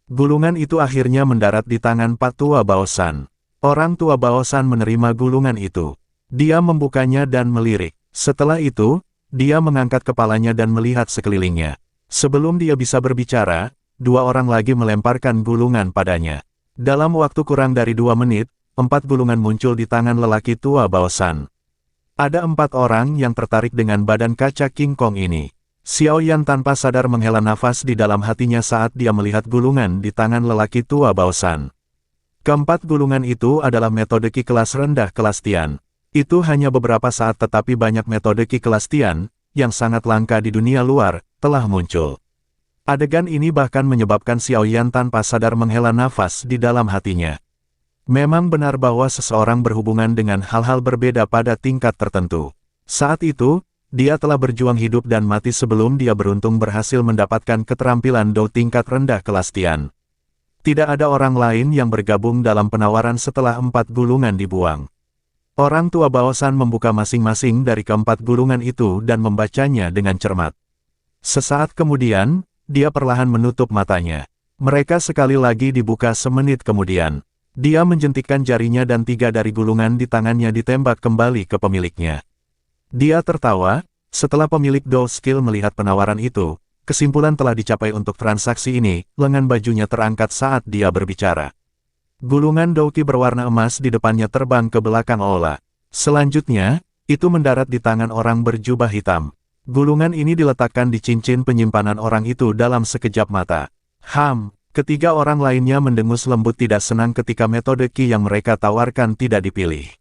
Gulungan itu akhirnya mendarat di tangan Pak tua Bao San. Orang tua Bao San menerima gulungan itu. Dia membukanya dan melirik. Setelah itu, dia mengangkat kepalanya dan melihat sekelilingnya. Sebelum dia bisa berbicara, dua orang lagi melemparkan gulungan padanya. Dalam waktu kurang dari 2 menit, 4 gulungan muncul di tangan lelaki tua Bao San. Ada 4 orang yang tertarik dengan badan kaca King Kong ini. Xiao Yan tanpa sadar menghela nafas di dalam hatinya saat dia melihat gulungan di tangan lelaki tua Bao San. Keempat gulungan itu adalah metode Ki kelas rendah kelas Tian. Itu hanya beberapa saat tetapi banyak metode Ki kelas Tian, yang sangat langka di dunia luar, telah muncul. Adegan ini bahkan menyebabkan Xiao Yan tanpa sadar menghela nafas di dalam hatinya. Memang benar bahwa seseorang berhubungan dengan hal-hal berbeda pada tingkat tertentu. Saat itu, dia telah berjuang hidup dan mati sebelum dia beruntung berhasil mendapatkan keterampilan Dou tingkat rendah kelas Tian. Tidak ada orang lain yang bergabung dalam penawaran setelah 4 gulungan dibuang. Orang tua Baosan membuka masing-masing dari keempat gulungan itu dan membacanya dengan cermat. Sesaat kemudian, dia perlahan menutup matanya. Mereka sekali lagi dibuka semenit kemudian. Dia menjentikkan jarinya dan 3 dari gulungan di tangannya ditembak kembali ke pemiliknya. Dia tertawa, setelah pemilik Do Skill melihat penawaran itu, kesimpulan telah dicapai untuk transaksi ini, lengan bajunya terangkat saat dia berbicara. Gulungan Douki berwarna emas di depannya terbang ke belakang Aula. Selanjutnya, itu mendarat di tangan orang berjubah hitam. Gulungan ini diletakkan di cincin penyimpanan orang itu dalam sekejap mata. Ketiga orang lainnya mendengus lembut tidak senang ketika metode Qi yang mereka tawarkan tidak dipilih.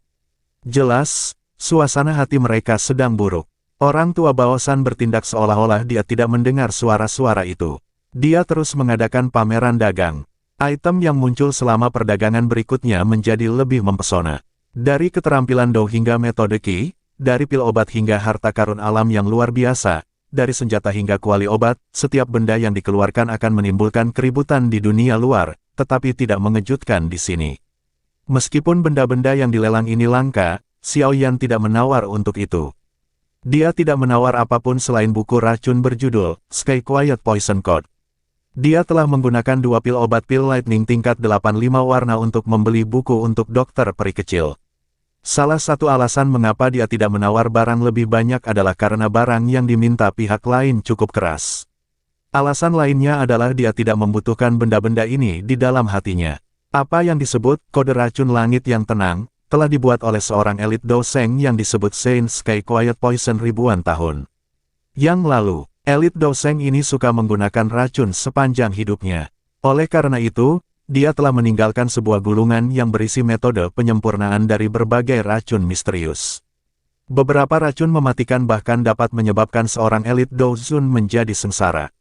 Jelas, suasana hati mereka sedang buruk. Orang tua Baosan bertindak seolah-olah dia tidak mendengar suara-suara itu. Dia terus mengadakan pameran dagang. Item yang muncul selama perdagangan berikutnya menjadi lebih mempesona. Dari keterampilan Do hingga metode Qi, dari pil obat hingga harta karun alam yang luar biasa, dari senjata hingga kuali obat, setiap benda yang dikeluarkan akan menimbulkan keributan di dunia luar, tetapi tidak mengejutkan di sini. Meskipun benda-benda yang dilelang ini langka, Xiao Yan tidak menawar untuk itu. Dia tidak menawar apapun selain buku racun berjudul Sky Quiet Poison Code. Dia telah menggunakan 2 pil obat pil lightning tingkat 85 warna untuk membeli buku untuk dokter peri kecil. Salah satu alasan mengapa dia tidak menawar barang lebih banyak adalah karena barang yang diminta pihak lain cukup keras. Alasan lainnya adalah dia tidak membutuhkan benda-benda ini di dalam hatinya. Apa yang disebut kode racun langit yang tenang, telah dibuat oleh seorang elit doseng yang disebut Saint Sky Quiet Poison ribuan tahun yang lalu. Elit doseng ini suka menggunakan racun sepanjang hidupnya. Oleh karena itu, dia telah meninggalkan sebuah gulungan yang berisi metode penyempurnaan dari berbagai racun misterius. Beberapa racun mematikan bahkan dapat menyebabkan seorang elit dozun menjadi sengsara.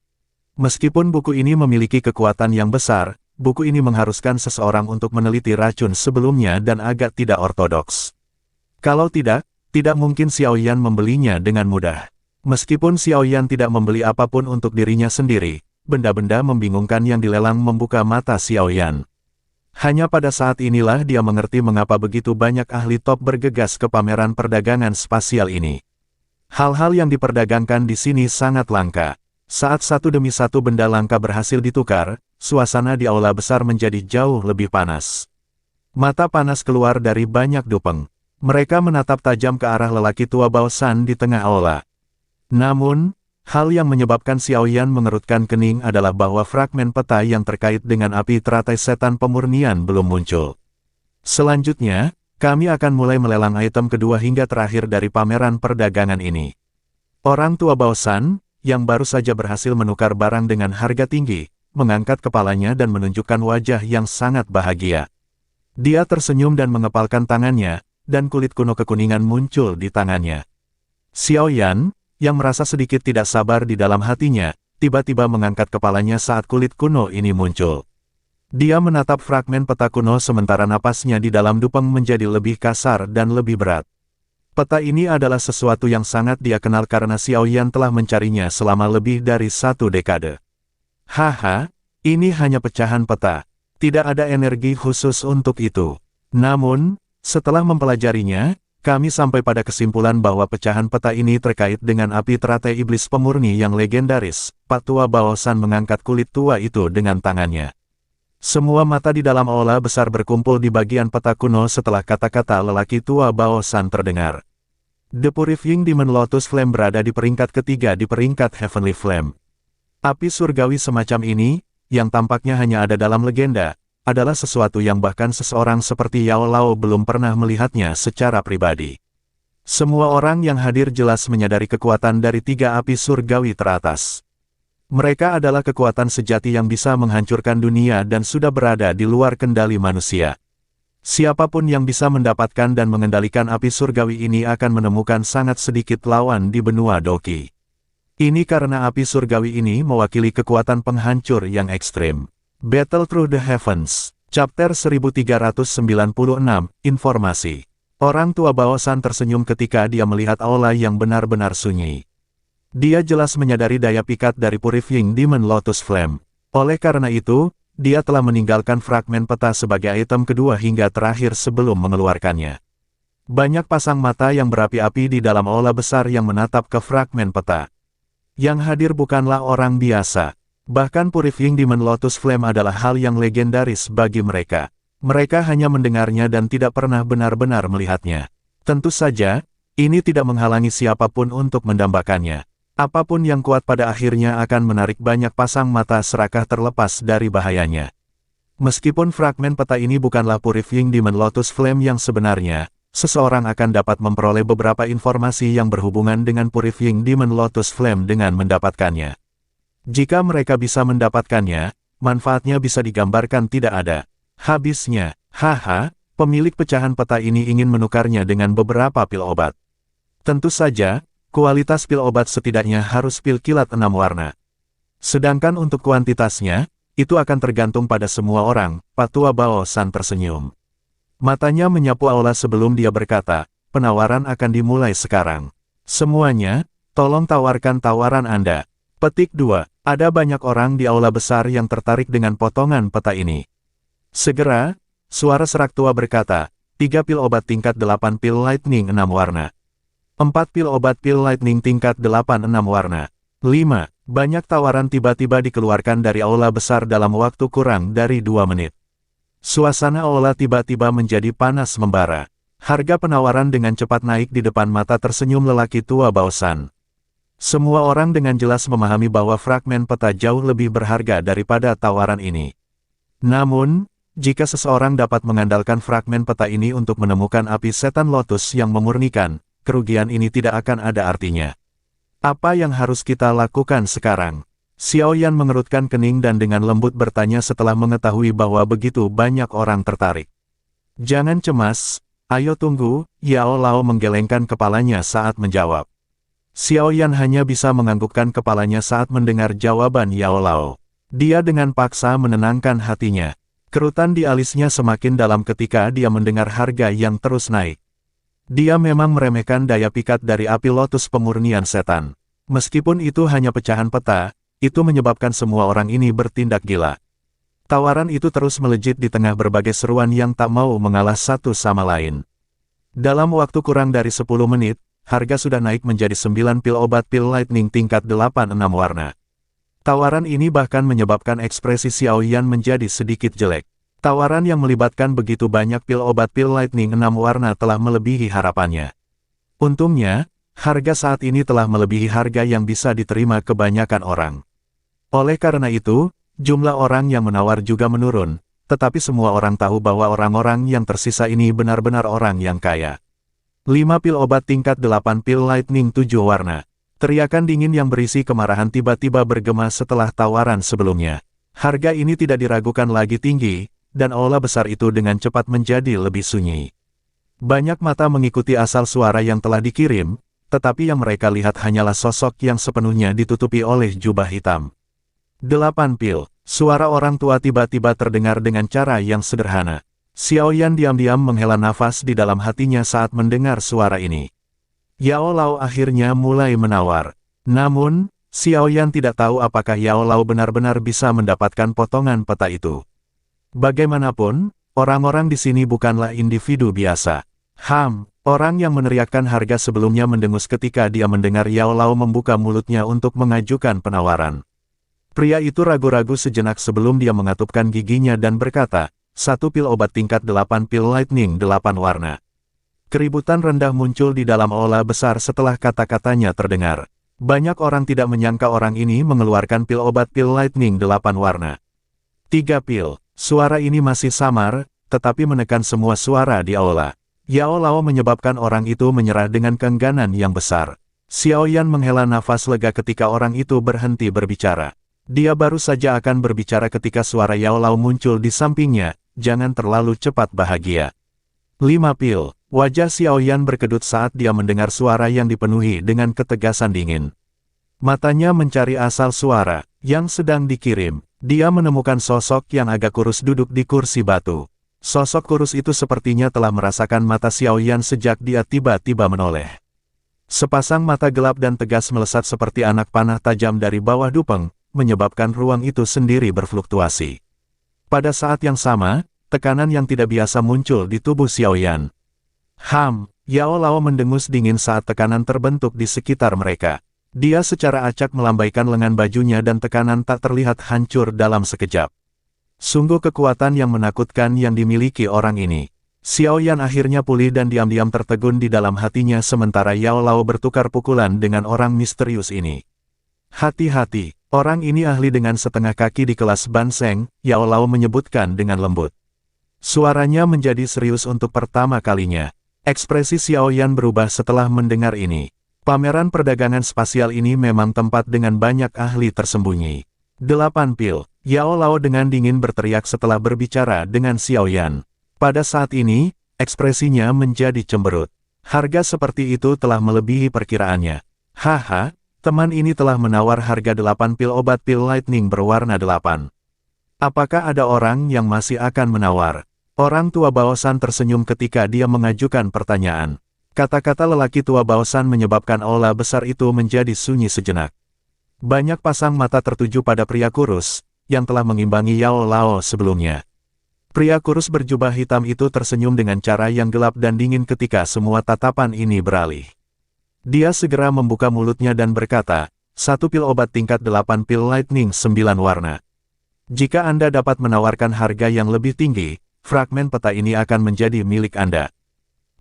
Meskipun buku ini memiliki kekuatan yang besar, buku ini mengharuskan seseorang untuk meneliti racun sebelumnya dan agak tidak ortodoks. Kalau tidak mungkin Xiao Yan membelinya dengan mudah. Meskipun Xiao Yan tidak membeli apapun untuk dirinya sendiri, benda-benda membingungkan yang dilelang membuka mata Xiao Yan. Hanya pada saat inilah dia mengerti mengapa begitu banyak ahli top bergegas ke pameran perdagangan spasial ini. Hal-hal yang diperdagangkan di sini sangat langka. Saat satu demi satu benda langka berhasil ditukar, suasana di aula besar menjadi jauh lebih panas. Mata panas keluar dari banyak dupeng. Mereka menatap tajam ke arah lelaki tua Baosan di tengah aula. Namun, hal yang menyebabkan Xiao Yan mengerutkan kening adalah bahwa fragmen peta yang terkait dengan api teratai setan pemurnian belum muncul. Selanjutnya, kami akan mulai melelang item kedua hingga terakhir dari pameran perdagangan ini. Orang tua Baosan, yang baru saja berhasil menukar barang dengan harga tinggi, mengangkat kepalanya dan menunjukkan wajah yang sangat bahagia. Dia tersenyum dan mengepalkan tangannya, dan kulit kuno kekuningan muncul di tangannya. Xiao Yan, yang merasa sedikit tidak sabar di dalam hatinya, tiba-tiba mengangkat kepalanya saat kulit kuno ini muncul. Dia menatap fragmen peta kuno sementara napasnya di dalam dupeng menjadi lebih kasar dan lebih berat. Peta ini adalah sesuatu yang sangat dia kenal karena Xiao Yan telah mencarinya selama lebih dari 1 dekade. Haha, ini hanya pecahan peta. Tidak ada energi khusus untuk itu. Namun, setelah mempelajarinya, kami sampai pada kesimpulan bahwa pecahan peta ini terkait dengan api teratai iblis pemurni yang legendaris. Pak tua Baosan mengangkat kulit tua itu dengan tangannya. Semua mata di dalam aula besar berkumpul di bagian peta kuno setelah kata-kata lelaki tua Baosan terdengar. The Purifying Demon Lotus Flame berada di peringkat ketiga di peringkat Heavenly Flame. Api surgawi semacam ini, yang tampaknya hanya ada dalam legenda, adalah sesuatu yang bahkan seseorang seperti Yao Lao belum pernah melihatnya secara pribadi. Semua orang yang hadir jelas menyadari kekuatan dari 3 api surgawi teratas. Mereka adalah kekuatan sejati yang bisa menghancurkan dunia dan sudah berada di luar kendali manusia. Siapapun yang bisa mendapatkan dan mengendalikan api surgawi ini akan menemukan sangat sedikit lawan di benua Doki. Ini karena api surgawi ini mewakili kekuatan penghancur yang ekstrim. Battle Through the Heavens, Chapter 1396, Informasi. Orang tua Baosan tersenyum ketika dia melihat aula yang benar-benar sunyi. Dia jelas menyadari daya pikat dari Purifying Demon Lotus Flame. Oleh karena itu, dia telah meninggalkan fragmen peta sebagai item kedua hingga terakhir sebelum mengeluarkannya. Banyak pasang mata yang berapi-api di dalam aula besar yang menatap ke fragmen peta. Yang hadir bukanlah orang biasa. Bahkan Purifying Demon Lotus Flame adalah hal yang legendaris bagi mereka. Mereka hanya mendengarnya dan tidak pernah benar-benar melihatnya. Tentu saja, ini tidak menghalangi siapapun untuk mendambakannya. Apapun yang kuat pada akhirnya akan menarik banyak pasang mata serakah terlepas dari bahayanya. Meskipun fragmen peta ini bukanlah Purifying Demon Lotus Flame yang sebenarnya, seseorang akan dapat memperoleh beberapa informasi yang berhubungan dengan Purifying Demon Lotus Flame dengan mendapatkannya. Jika mereka bisa mendapatkannya, manfaatnya bisa digambarkan tidak ada. Habisnya, haha, pemilik pecahan peta ini ingin menukarnya dengan beberapa pil obat. Tentu saja, kualitas pil obat setidaknya harus pil kilat 6 warna. Sedangkan untuk kuantitasnya, itu akan tergantung pada semua orang, Patua Bao San tersenyum. Matanya menyapu aula sebelum dia berkata, penawaran akan dimulai sekarang. Semuanya, tolong tawarkan tawaran Anda. Petik 2, ada banyak orang di aula besar yang tertarik dengan potongan peta ini. Segera, suara serak tua berkata, 3 pil obat tingkat 8 pil lightning 6 warna. 4 pil obat pil lightning tingkat 8 6 warna. 5. Banyak tawaran tiba-tiba dikeluarkan dari aula besar dalam waktu kurang dari 2 menit. Suasana aula tiba-tiba menjadi panas membara. Harga penawaran dengan cepat naik di depan mata tersenyum lelaki tua Baosan. Semua orang dengan jelas memahami bahwa fragmen peta jauh lebih berharga daripada tawaran ini. Namun, jika seseorang dapat mengandalkan fragmen peta ini untuk menemukan api setan lotus yang memurnikan, kerugian ini tidak akan ada artinya. Apa yang harus kita lakukan sekarang? Xiao Yan mengerutkan kening dan dengan lembut bertanya setelah mengetahui bahwa begitu banyak orang tertarik. Jangan cemas, ayo tunggu, Yao Lao menggelengkan kepalanya saat menjawab. Xiao Yan hanya bisa menganggukkan kepalanya saat mendengar jawaban Yao Lao. Dia dengan paksa menenangkan hatinya. Kerutan di alisnya semakin dalam ketika dia mendengar harga yang terus naik. Dia memang meremehkan daya pikat dari api lotus pemurnian setan. Meskipun itu hanya pecahan peta, itu menyebabkan semua orang ini bertindak gila. Tawaran itu terus melejit di tengah berbagai seruan yang tak mau mengalah satu sama lain. Dalam waktu kurang dari 10 menit, harga sudah naik menjadi 9 pil obat pil lightning tingkat 8 6 warna. Tawaran ini bahkan menyebabkan ekspresi Xiao Yan menjadi sedikit jelek. Tawaran yang melibatkan begitu banyak pil obat pil lightning 6 warna telah melebihi harapannya. Untungnya, harga saat ini telah melebihi harga yang bisa diterima kebanyakan orang. Oleh karena itu, jumlah orang yang menawar juga menurun, tetapi semua orang tahu bahwa orang-orang yang tersisa ini benar-benar orang yang kaya. 5 pil obat tingkat 8 pil lightning 7 warna. Teriakan dingin yang berisi kemarahan tiba-tiba bergema setelah tawaran sebelumnya. Harga ini tidak diragukan lagi tinggi, dan aula besar itu dengan cepat menjadi lebih sunyi. Banyak mata mengikuti asal suara yang telah dikirim, tetapi yang mereka lihat hanyalah sosok yang sepenuhnya ditutupi oleh jubah hitam. 8 pil, suara orang tua tiba-tiba terdengar dengan cara yang sederhana. Xiao Yan diam-diam menghela nafas di dalam hatinya saat mendengar suara ini. Yao Lao akhirnya mulai menawar. Namun, Xiao Yan tidak tahu apakah Yao Lao benar-benar bisa mendapatkan potongan peta itu. Bagaimanapun, orang-orang di sini bukanlah individu biasa. Orang yang meneriakkan harga sebelumnya mendengus ketika dia mendengar Yao Lao membuka mulutnya untuk mengajukan penawaran. Pria itu ragu-ragu sejenak sebelum dia mengatupkan giginya dan berkata, 1 pil obat tingkat 8 pil lightning 8 warna. Keributan rendah muncul di dalam aula besar setelah kata-katanya terdengar. Banyak orang tidak menyangka orang ini mengeluarkan pil obat pil lightning 8 warna. 3 pil. Suara ini masih samar, tetapi menekan semua suara di aula. Yao Lao menyebabkan orang itu menyerah dengan keengganan yang besar. Xiao Yan menghela nafas lega ketika orang itu berhenti berbicara. Dia baru saja akan berbicara ketika suara Yao Lao muncul di sampingnya, jangan terlalu cepat bahagia. 5 pil. Wajah Xiao Yan berkedut saat dia mendengar suara yang dipenuhi dengan ketegasan dingin. Matanya mencari asal suara yang sedang dikirim. Dia menemukan sosok yang agak kurus duduk di kursi batu. Sosok kurus itu sepertinya telah merasakan mata Xiao Yan sejak dia tiba-tiba menoleh. Sepasang mata gelap dan tegas melesat seperti anak panah tajam dari bawah dupeng, menyebabkan ruang itu sendiri berfluktuasi. Pada saat yang sama, tekanan yang tidak biasa muncul di tubuh Xiaoyan. Yao Lao mendengus dingin saat tekanan terbentuk di sekitar mereka. Dia secara acak melambaikan lengan bajunya dan tekanan tak terlihat hancur dalam sekejap. Sungguh kekuatan yang menakutkan yang dimiliki orang ini. Xiaoyan akhirnya pulih dan diam-diam tertegun di dalam hatinya sementara Yao Lao bertukar pukulan dengan orang misterius ini. Hati-hati, orang ini ahli dengan setengah kaki di kelas Banseng, Yao Lao menyebutkan dengan lembut. Suaranya menjadi serius untuk pertama kalinya. Ekspresi Xiaoyan berubah setelah mendengar ini. Pameran perdagangan spasial ini memang tempat dengan banyak ahli tersembunyi. 8 pil, Yao Lao dengan dingin berteriak setelah berbicara dengan Xiaoyan. Pada saat ini, ekspresinya menjadi cemberut. Harga seperti itu telah melebihi perkiraannya. Haha, teman ini telah menawar harga 8 pil obat pil lightning berwarna 8. Apakah ada orang yang masih akan menawar? Orang tua Baosan tersenyum ketika dia mengajukan pertanyaan. Kata-kata lelaki tua Baosan menyebabkan aula besar itu menjadi sunyi sejenak. Banyak pasang mata tertuju pada pria kurus, yang telah mengimbangi Yao Lao sebelumnya. Pria kurus berjubah hitam itu tersenyum dengan cara yang gelap dan dingin ketika semua tatapan ini beralih. Dia segera membuka mulutnya dan berkata, 1 pil obat tingkat 8 pil lightning 9 warna. Jika Anda dapat menawarkan harga yang lebih tinggi, fragmen peta ini akan menjadi milik Anda.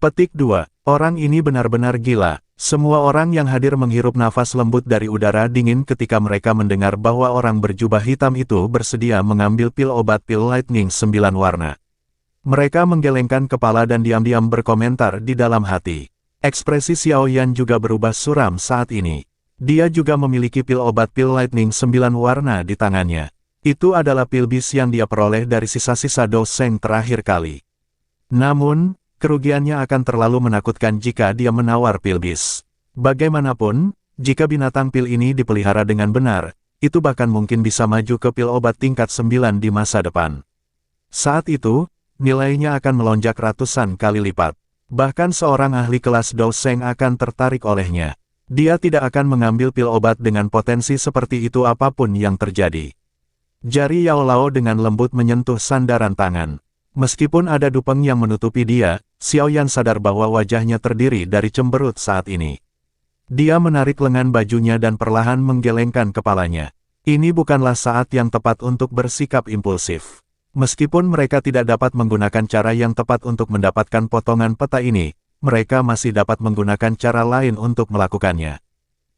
Petik 2. Orang ini benar-benar gila. Semua orang yang hadir menghirup nafas lembut dari udara dingin ketika mereka mendengar bahwa orang berjubah hitam itu bersedia mengambil pil obat pil lightning 9 warna. Mereka menggelengkan kepala dan diam-diam berkomentar di dalam hati. Ekspresi Xiaoyan juga berubah suram saat ini. Dia juga memiliki pil obat pil lightning 9 warna di tangannya. Itu adalah pil bis yang dia peroleh dari sisa-sisa doseng terakhir kali. Namun, kerugiannya akan terlalu menakutkan jika dia menawar pil bis. Bagaimanapun, jika binatang pil ini dipelihara dengan benar, itu bahkan mungkin bisa maju ke pil obat tingkat 9 di masa depan. Saat itu, nilainya akan melonjak ratusan kali lipat. Bahkan seorang ahli kelas doseng akan tertarik olehnya. Dia tidak akan mengambil pil obat dengan potensi seperti itu apapun yang terjadi. Jari Yao Lao dengan lembut menyentuh sandaran tangan. Meskipun ada dupeng yang menutupi dia, Xiaoyan sadar bahwa wajahnya terdiri dari cemberut saat ini. Dia menarik lengan bajunya dan perlahan menggelengkan kepalanya. Ini bukanlah saat yang tepat untuk bersikap impulsif. Meskipun mereka tidak dapat menggunakan cara yang tepat untuk mendapatkan potongan peta ini, mereka masih dapat menggunakan cara lain untuk melakukannya.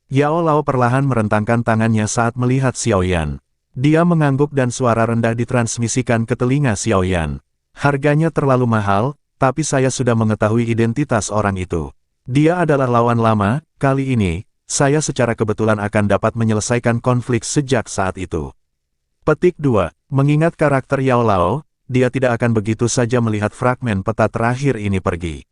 Yao Lao perlahan merentangkan tangannya saat melihat Xiaoyan. Dia mengangguk dan suara rendah ditransmisikan ke telinga Xiaoyan. Harganya terlalu mahal, tapi saya sudah mengetahui identitas orang itu. Dia adalah lawan lama, kali ini, saya secara kebetulan akan dapat menyelesaikan konflik sejak saat itu. Petik 2. Mengingat karakter Yao Lao, dia tidak akan begitu saja melihat fragmen peta terakhir ini pergi.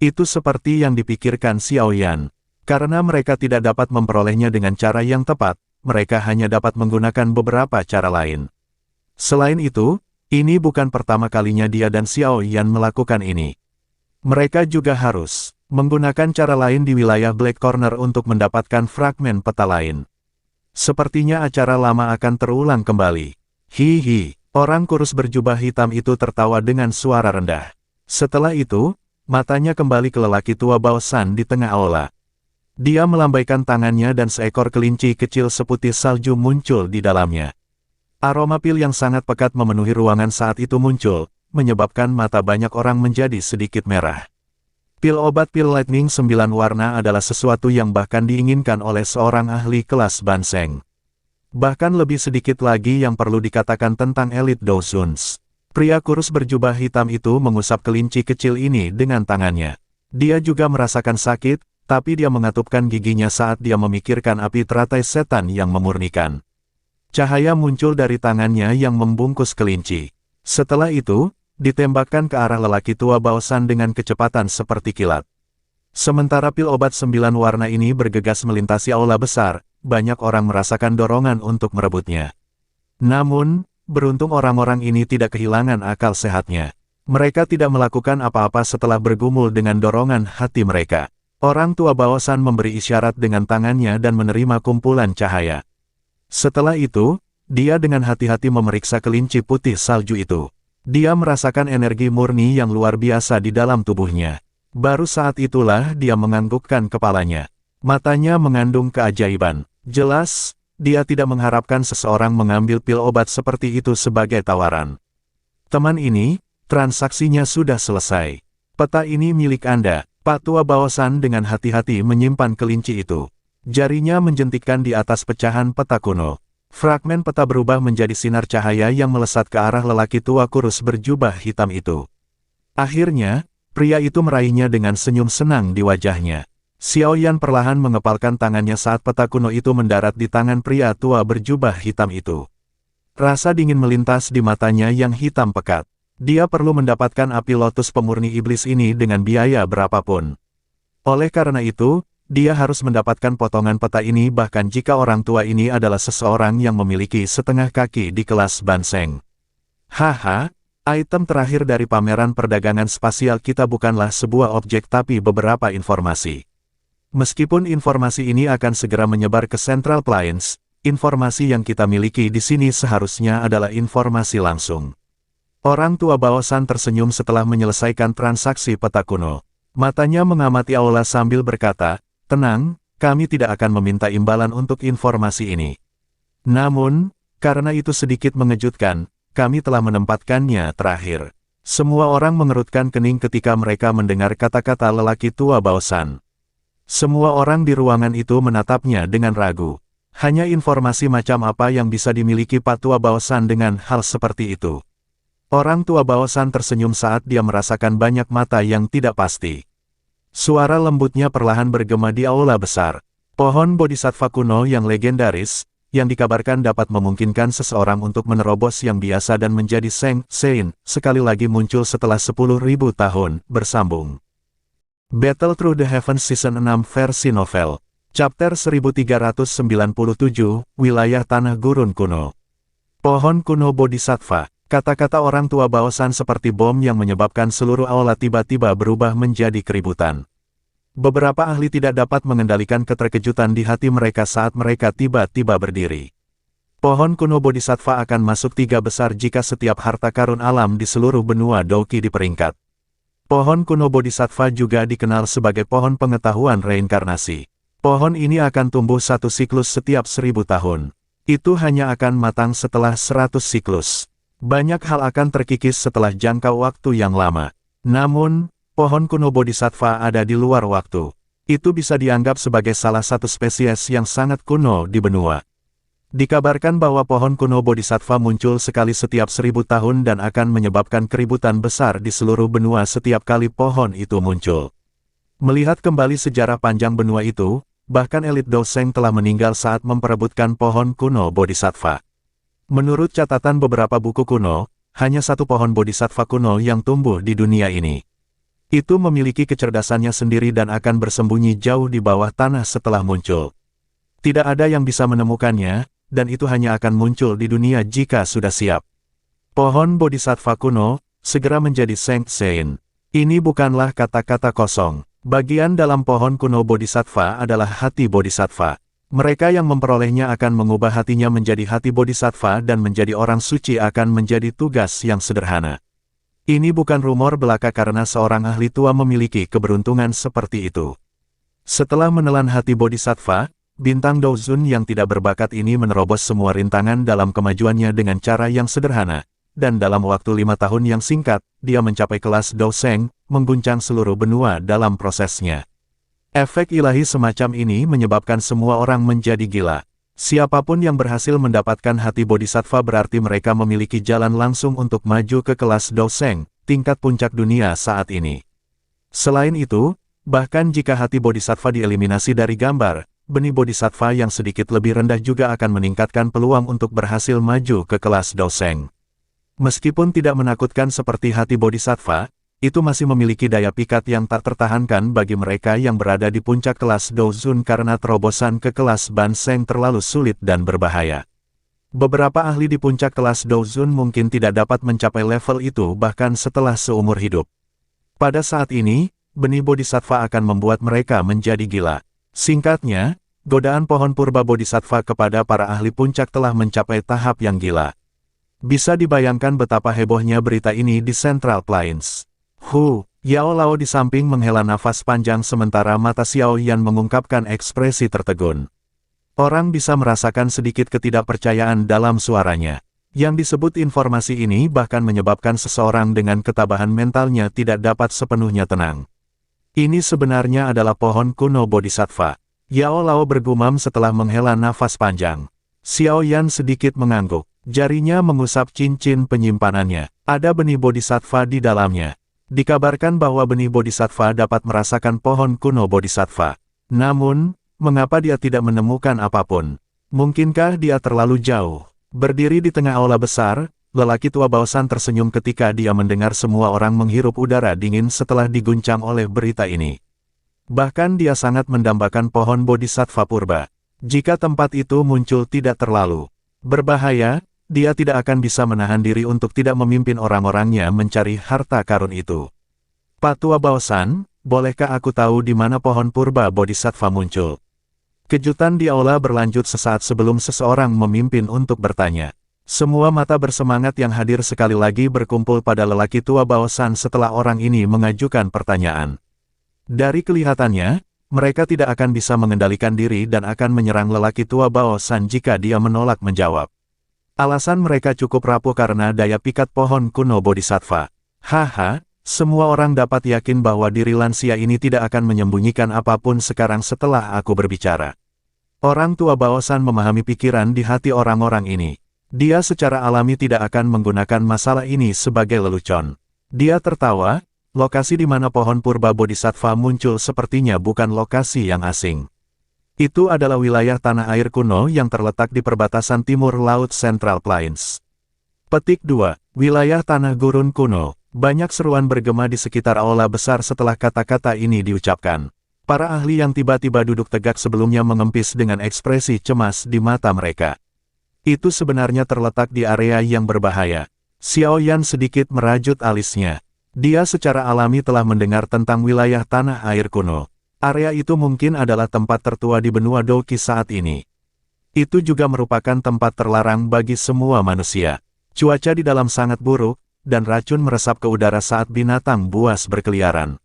Itu seperti yang dipikirkan Xiaoyan. Karena mereka tidak dapat memperolehnya dengan cara yang tepat, mereka hanya dapat menggunakan beberapa cara lain. Selain itu, ini bukan pertama kalinya dia dan Xiaoyan melakukan ini. Mereka juga harus menggunakan cara lain di wilayah Black Corner untuk mendapatkan fragmen peta lain. Sepertinya acara lama akan terulang kembali. Hihi, orang kurus berjubah hitam itu tertawa dengan suara rendah. Setelah itu, matanya kembali ke lelaki tua Baosan di tengah aula. Dia melambaikan tangannya dan seekor kelinci kecil seputih salju muncul di dalamnya. Aroma pil yang sangat pekat memenuhi ruangan saat itu muncul, menyebabkan mata banyak orang menjadi sedikit merah. Pil obat pil lightning 9 warna adalah sesuatu yang bahkan diinginkan oleh seorang ahli kelas Banseng. Bahkan lebih sedikit lagi yang perlu dikatakan tentang elit Dosuns. Pria kurus berjubah hitam itu mengusap kelinci kecil ini dengan tangannya. Dia juga merasakan sakit, tapi dia mengatupkan giginya saat dia memikirkan api teratai setan yang memurnikan. Cahaya muncul dari tangannya yang membungkus kelinci. Setelah itu, ditembakkan ke arah lelaki tua Baosan dengan kecepatan seperti kilat. Sementara pil obat 9 warna ini bergegas melintasi aula besar, banyak orang merasakan dorongan untuk merebutnya. Namun, beruntung orang-orang ini tidak kehilangan akal sehatnya. Mereka tidak melakukan apa-apa setelah bergumul dengan dorongan hati mereka. Orang tua Baosan memberi isyarat dengan tangannya dan menerima kumpulan cahaya. Setelah itu, Dia dengan hati-hati memeriksa kelinci putih salju itu. Dia merasakan energi murni yang luar biasa di dalam tubuhnya. Baru saat itulah dia menganggukkan kepalanya. Matanya mengandung keajaiban. Jelas, dia tidak mengharapkan seseorang mengambil pil obat seperti itu sebagai tawaran. Teman ini, transaksinya sudah selesai. Peta ini milik Anda. Pak Tua Baosan dengan hati-hati menyimpan kelinci itu. Jarinya menjentikkan di atas pecahan peta kuno. Fragmen peta berubah menjadi sinar cahaya yang melesat ke arah lelaki tua kurus berjubah hitam itu. Akhirnya, pria itu meraihnya dengan senyum senang di wajahnya. Xiao Yan perlahan mengepalkan tangannya saat peta kuno itu mendarat di tangan pria tua berjubah hitam itu. Rasa dingin melintas di matanya yang hitam pekat. Dia perlu mendapatkan api lotus pemurni iblis ini dengan biaya berapapun. Oleh karena itu, dia harus mendapatkan potongan peta ini bahkan jika orang tua ini adalah seseorang yang memiliki setengah kaki di kelas Banseng. Haha, item terakhir dari pameran perdagangan spasial kita bukanlah sebuah objek tapi beberapa informasi. Meskipun informasi ini akan segera menyebar ke Central Plains, informasi yang kita miliki di sini seharusnya adalah informasi langsung. Orang tua Baosan tersenyum setelah menyelesaikan transaksi peta kuno. Matanya mengamati aula sambil berkata, "Tenang, kami tidak akan meminta imbalan untuk informasi ini. Namun, karena itu sedikit mengejutkan, kami telah menempatkannya terakhir." Semua orang mengerutkan kening ketika mereka mendengar kata-kata lelaki tua Baosan. Semua orang di ruangan itu menatapnya dengan ragu. Hanya informasi macam apa yang bisa dimiliki Pak Tua Baosan dengan hal seperti itu? Orang tua Baosan tersenyum saat dia merasakan banyak mata yang tidak pasti. Suara lembutnya perlahan bergema di aula besar. Pohon bodhisattva kuno yang legendaris, yang dikabarkan dapat memungkinkan seseorang untuk menerobos yang biasa dan menjadi Seng Sein, sekali lagi muncul setelah 10.000 tahun, bersambung. Battle Through the Heavens Season 6 versi novel. Chapter 1397, Wilayah Tanah Gurun Kuno. Pohon kuno bodhisattva. Kata-kata orang tua Baosan seperti bom yang menyebabkan seluruh aula tiba-tiba berubah menjadi keributan. Beberapa ahli tidak dapat mengendalikan keterkejutan di hati mereka saat mereka tiba-tiba berdiri. Pohon kuno bodhisattva akan masuk 3 besar jika setiap harta karun alam di seluruh benua Douki diperingkat. Pohon kuno bodhisattva juga dikenal sebagai pohon pengetahuan reinkarnasi. Pohon ini akan tumbuh 1 siklus setiap 1000 tahun. Itu hanya akan matang setelah 100 siklus. Banyak hal akan terkikis setelah jangka waktu yang lama. Namun, pohon kuno bodhisattva ada di luar waktu. Itu bisa dianggap sebagai salah satu spesies yang sangat kuno di benua. Dikabarkan bahwa pohon kuno bodhisattva muncul sekali setiap 1000 tahun dan akan menyebabkan keributan besar di seluruh benua setiap kali pohon itu muncul. Melihat kembali sejarah panjang benua itu, bahkan elit Doseng telah meninggal saat memperebutkan pohon kuno bodhisattva. Menurut catatan beberapa buku kuno, hanya 1 pohon bodhisattva kuno yang tumbuh di dunia ini. Itu memiliki kecerdasannya sendiri dan akan bersembunyi jauh di bawah tanah setelah muncul. Tidak ada yang bisa menemukannya, dan itu hanya akan muncul di dunia jika sudah siap. Pohon bodhisattva kuno, segera menjadi Seng Sein. Ini bukanlah kata-kata kosong. Bagian dalam pohon kuno bodhisattva adalah hati bodhisattva. Mereka yang memperolehnya akan mengubah hatinya menjadi hati bodhisattva dan menjadi orang suci akan menjadi tugas yang sederhana. Ini bukan rumor belaka karena seorang ahli tua memiliki keberuntungan seperti itu. Setelah menelan hati bodhisattva, bintang Douzun yang tidak berbakat ini menerobos semua rintangan dalam kemajuannya dengan cara yang sederhana, dan dalam waktu 5 tahun yang singkat, dia mencapai kelas Douseng, mengguncang seluruh benua dalam prosesnya. Efek ilahi semacam ini menyebabkan semua orang menjadi gila. Siapapun yang berhasil mendapatkan hati bodhisattva berarti mereka memiliki jalan langsung untuk maju ke kelas Douseng, tingkat puncak dunia saat ini. Selain itu, bahkan jika hati bodhisattva dieliminasi dari gambar, benih bodhisattva yang sedikit lebih rendah juga akan meningkatkan peluang untuk berhasil maju ke kelas Douseng. Meskipun tidak menakutkan seperti hati bodhisattva, itu masih memiliki daya pikat yang tak tertahankan bagi mereka yang berada di puncak kelas Douzun karena terobosan ke kelas Banseng terlalu sulit dan berbahaya. Beberapa ahli di puncak kelas Douzun mungkin tidak dapat mencapai level itu bahkan setelah seumur hidup. Pada saat ini, benih bodhisattva akan membuat mereka menjadi gila. Singkatnya, godaan pohon purba bodhisattva kepada para ahli puncak telah mencapai tahap yang gila. Bisa dibayangkan betapa hebohnya berita ini di Central Plains. Yao Lao di samping menghela nafas panjang sementara mata Xiao Yan mengungkapkan ekspresi tertegun. Orang bisa merasakan sedikit ketidakpercayaan dalam suaranya. Yang disebut informasi ini bahkan menyebabkan seseorang dengan ketabahan mentalnya tidak dapat sepenuhnya tenang. Ini sebenarnya adalah pohon kuno bodhisattva. Yao Lao bergumam setelah menghela nafas panjang. Xiao Yan sedikit mengangguk. Jarinya mengusap cincin penyimpanannya. Ada benih bodhisattva di dalamnya. Dikabarkan bahwa benih bodhisattva dapat merasakan pohon kuno bodhisattva. Namun, mengapa dia tidak menemukan apapun? Mungkinkah dia terlalu jauh? Berdiri di tengah aula besar, lelaki tua Baosan tersenyum ketika dia mendengar semua orang menghirup udara dingin setelah diguncang oleh berita ini. Bahkan dia sangat mendambakan pohon bodhisattva purba. Jika tempat itu muncul tidak terlalu berbahaya, dia tidak akan bisa menahan diri untuk tidak memimpin orang-orangnya mencari harta karun itu. Pak Tua Baosan, bolehkah aku tahu di mana pohon purba bodhisattva muncul? Kejutan di aula berlanjut sesaat sebelum seseorang memimpin untuk bertanya. Semua mata bersemangat yang hadir sekali lagi berkumpul pada lelaki tua Baosan setelah orang ini mengajukan pertanyaan. Dari kelihatannya, mereka tidak akan bisa mengendalikan diri dan akan menyerang lelaki tua Baosan jika dia menolak menjawab. Alasan mereka cukup rapuh karena daya pikat pohon kuno bodhisattva. Semua orang dapat yakin bahwa diri lansia ini tidak akan menyembunyikan apapun sekarang setelah aku berbicara. Orang tua Baosan memahami pikiran di hati orang-orang ini. Dia secara alami tidak akan menggunakan masalah ini sebagai lelucon. Dia tertawa, lokasi di mana pohon purba bodhisattva muncul sepertinya bukan lokasi yang asing. Itu adalah wilayah tanah air kuno yang terletak di perbatasan timur laut Central Plains. Petik 2. Wilayah tanah gurun kuno. Banyak seruan bergema di sekitar aula besar setelah kata-kata ini diucapkan. Para ahli yang tiba-tiba duduk tegak sebelumnya mengempis dengan ekspresi cemas di mata mereka. Itu sebenarnya terletak di area yang berbahaya. Xiao Yan sedikit merajut alisnya. Dia secara alami telah mendengar tentang wilayah tanah air kuno. Area itu mungkin adalah tempat tertua di benua Douqi saat ini. Itu juga merupakan tempat terlarang bagi semua manusia. Cuaca di dalam sangat buruk, dan racun meresap ke udara saat binatang buas berkeliaran.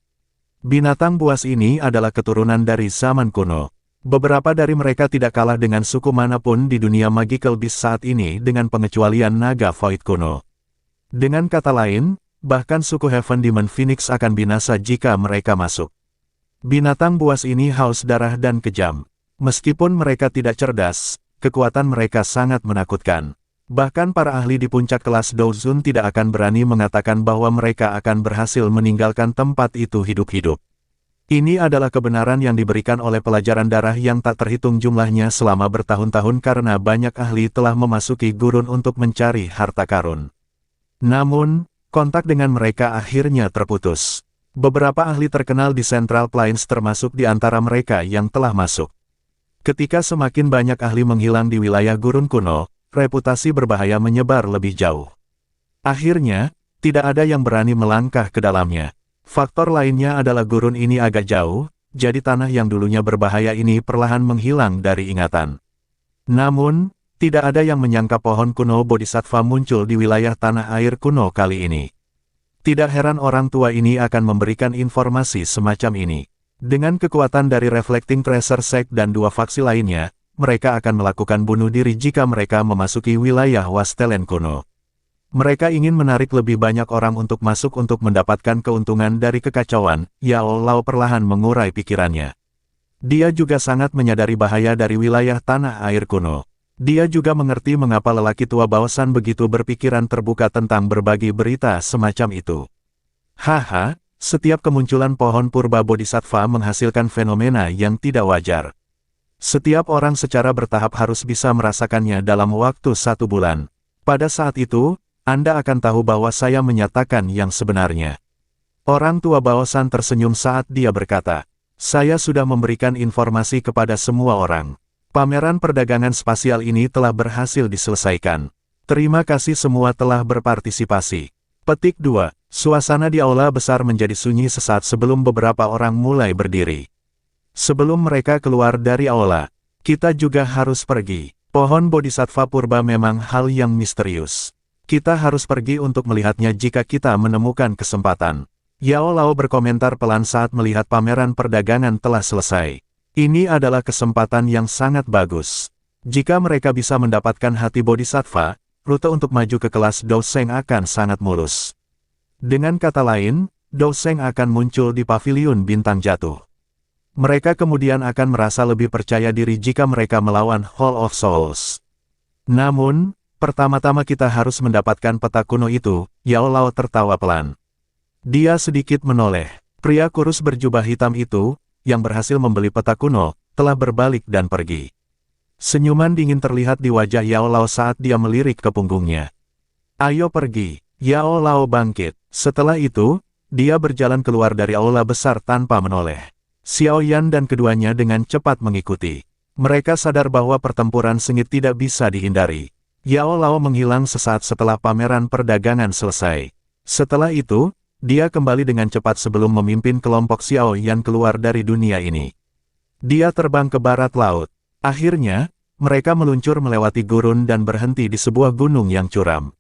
Binatang buas ini adalah keturunan dari zaman kuno. Beberapa dari mereka tidak kalah dengan suku manapun di dunia Magical Beast saat ini dengan pengecualian naga Void kuno. Dengan kata lain, bahkan suku Heaven Demon Phoenix akan binasa jika mereka masuk. Binatang buas ini haus darah dan kejam. Meskipun mereka tidak cerdas, kekuatan mereka sangat menakutkan. Bahkan para ahli di puncak kelas Douzun tidak akan berani mengatakan bahwa mereka akan berhasil meninggalkan tempat itu hidup-hidup. Ini adalah kebenaran yang diberikan oleh pelajaran darah yang tak terhitung jumlahnya selama bertahun-tahun karena banyak ahli telah memasuki gurun untuk mencari harta karun. Namun, kontak dengan mereka akhirnya terputus. Beberapa ahli terkenal di Central Plains termasuk di antara mereka yang telah masuk. Ketika semakin banyak ahli menghilang di wilayah gurun kuno, reputasi berbahaya menyebar lebih jauh. Akhirnya, tidak ada yang berani melangkah ke dalamnya. Faktor lainnya adalah gurun ini agak jauh, jadi tanah yang dulunya berbahaya ini perlahan menghilang dari ingatan. Namun, tidak ada yang menyangka pohon kuno bodhisattva muncul di wilayah tanah air kuno kali ini. Tidak heran orang tua ini akan memberikan informasi semacam ini. Dengan kekuatan dari Reflecting Treasure Sect dan dua faksi lainnya, mereka akan melakukan bunuh diri jika mereka memasuki wilayah Wastelen kuno. Mereka ingin menarik lebih banyak orang untuk masuk untuk mendapatkan keuntungan dari kekacauan. Yao Lao perlahan mengurai pikirannya. Dia juga sangat menyadari bahaya dari wilayah tanah air kuno. Dia juga mengerti mengapa lelaki tua Baosan begitu berpikiran terbuka tentang berbagi berita semacam itu. Setiap kemunculan pohon purba bodhisattva menghasilkan fenomena yang tidak wajar. Setiap orang secara bertahap harus bisa merasakannya dalam waktu 1 bulan. Pada saat itu, Anda akan tahu bahwa saya menyatakan yang sebenarnya. Orang tua Baosan tersenyum saat dia berkata, saya sudah memberikan informasi kepada semua orang. Pameran perdagangan spasial ini telah berhasil diselesaikan. Terima kasih semua telah berpartisipasi. Petik 2. Suasana di aula besar menjadi sunyi sesaat sebelum beberapa orang mulai berdiri. Sebelum mereka keluar dari aula, Kita juga harus pergi. Pohon Bodhisattva Purba memang hal yang misterius. Kita harus pergi untuk melihatnya jika kita menemukan kesempatan. Yao Lao berkomentar pelan saat melihat pameran perdagangan telah selesai. Ini adalah kesempatan yang sangat bagus. Jika mereka bisa mendapatkan hati Bodhisattva, rute untuk maju ke kelas Douseng akan sangat mulus. Dengan kata lain, Douseng akan muncul di paviliun bintang jatuh. Mereka kemudian akan merasa lebih percaya diri jika mereka melawan Hall of Souls. Namun, pertama-tama kita harus mendapatkan peta kuno itu. Yao Lao tertawa pelan. Dia sedikit menoleh. Pria kurus berjubah hitam itu, yang berhasil membeli peta kuno, telah berbalik dan pergi. Senyuman dingin terlihat di wajah Yao Lao saat dia melirik ke punggungnya. Ayo pergi. Yao Lao bangkit. Setelah itu, dia berjalan keluar dari aula besar tanpa menoleh. Xiao Yan dan keduanya dengan cepat mengikuti. Mereka sadar bahwa pertempuran sengit tidak bisa dihindari. Yao Lao menghilang sesaat setelah pameran perdagangan selesai. Setelah itu, dia kembali dengan cepat sebelum memimpin kelompok Xiao Yan keluar dari dunia ini. Dia terbang ke barat laut. Akhirnya, mereka meluncur melewati gurun dan berhenti di sebuah gunung yang curam.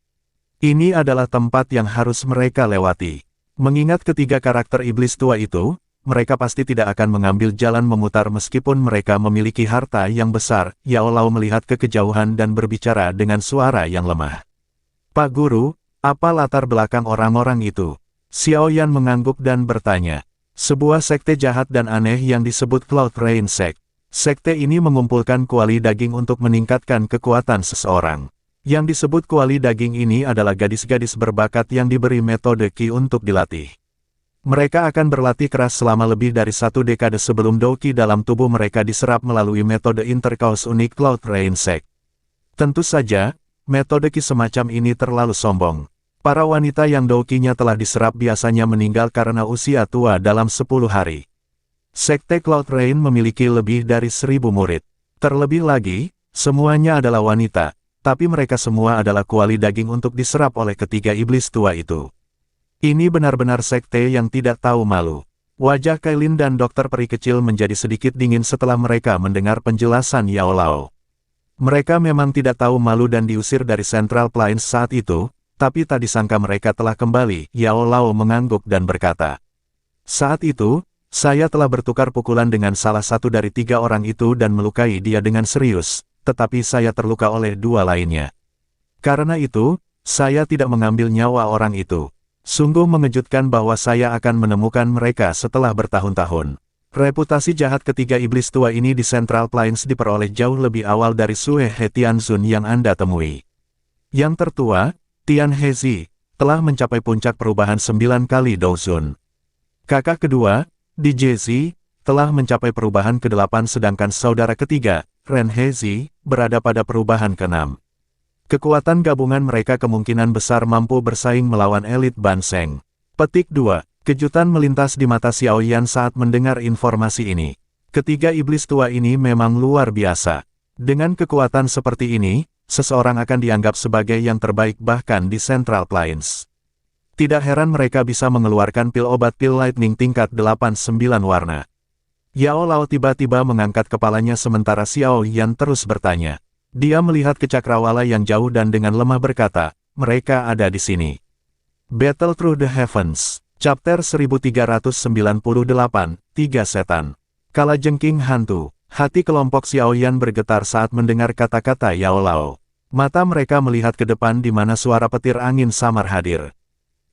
Ini adalah tempat yang harus mereka lewati. Mengingat ketiga karakter iblis tua itu, mereka pasti tidak akan mengambil jalan memutar meskipun mereka memiliki harta yang besar. Yao Lao melihat ke kejauhan dan berbicara dengan suara yang lemah. Pak Guru, apa latar belakang orang-orang itu? Xiao Yan mengangguk dan bertanya. Sebuah sekte jahat dan aneh yang disebut Cloud Rain Sect. Sekte ini mengumpulkan kuali daging untuk meningkatkan kekuatan seseorang. Yang disebut kuali daging ini adalah gadis-gadis berbakat yang diberi metode Qi untuk dilatih. Mereka akan berlatih keras selama lebih dari 1 dekade sebelum Qi dalam tubuh mereka diserap melalui metode interkaus unik Cloud Rain Sect. Tentu saja, metode Qi semacam ini terlalu sombong. Para wanita yang Qi-nya telah diserap biasanya meninggal karena usia tua dalam 10 hari. Sekte Cloud Rain memiliki lebih dari 1000 murid. Terlebih lagi, semuanya adalah wanita, tapi mereka semua adalah kuali daging untuk diserap oleh ketiga iblis tua itu. Ini benar-benar sekte yang tidak tahu malu. Wajah Kailin dan dokter peri kecil menjadi sedikit dingin setelah mereka mendengar penjelasan Yao Lao. Mereka memang tidak tahu malu dan diusir dari Central Plains saat itu, tapi tak disangka mereka telah kembali. Yao Lao mengangguk dan berkata, "Saat itu, saya telah bertukar pukulan dengan salah satu dari 3 orang itu dan melukai dia dengan serius, tetapi saya terluka oleh 2 lainnya. Karena itu, saya tidak mengambil nyawa orang itu. Sungguh mengejutkan bahwa saya akan menemukan mereka setelah bertahun-tahun." Reputasi jahat ketiga iblis tua ini di Central Plains diperoleh jauh lebih awal dari Sue He Tianzun yang Anda temui. Yang tertua, Tian Hezi, telah mencapai puncak perubahan 9 kali Douzun. Kakak kedua, Di Jezi, telah mencapai perubahan ke-8 sedangkan saudara ketiga, Ren Hezi, berada pada perubahan ke-6. Kekuatan gabungan mereka kemungkinan besar mampu bersaing melawan elit Ban Seng. Petik 2. Kejutan melintas di mata Xiao Yan saat mendengar informasi ini. Ketiga iblis tua ini memang luar biasa. Dengan kekuatan seperti ini, seseorang akan dianggap sebagai yang terbaik bahkan di Central Plains. Tidak heran mereka bisa mengeluarkan pil obat pil lightning tingkat 8-9 warna. Yao Lao tiba-tiba mengangkat kepalanya sementara Xiao Yan terus bertanya. Dia melihat ke cakrawala yang jauh dan dengan lemah berkata, mereka ada di sini. Battle Through the Heavens, Chapter 1398, 3 Setan. Kalajengking Hantu. Hati kelompok Xiao Yan bergetar saat mendengar kata-kata Yao Lao. Mata mereka melihat ke depan di mana suara petir angin samar hadir.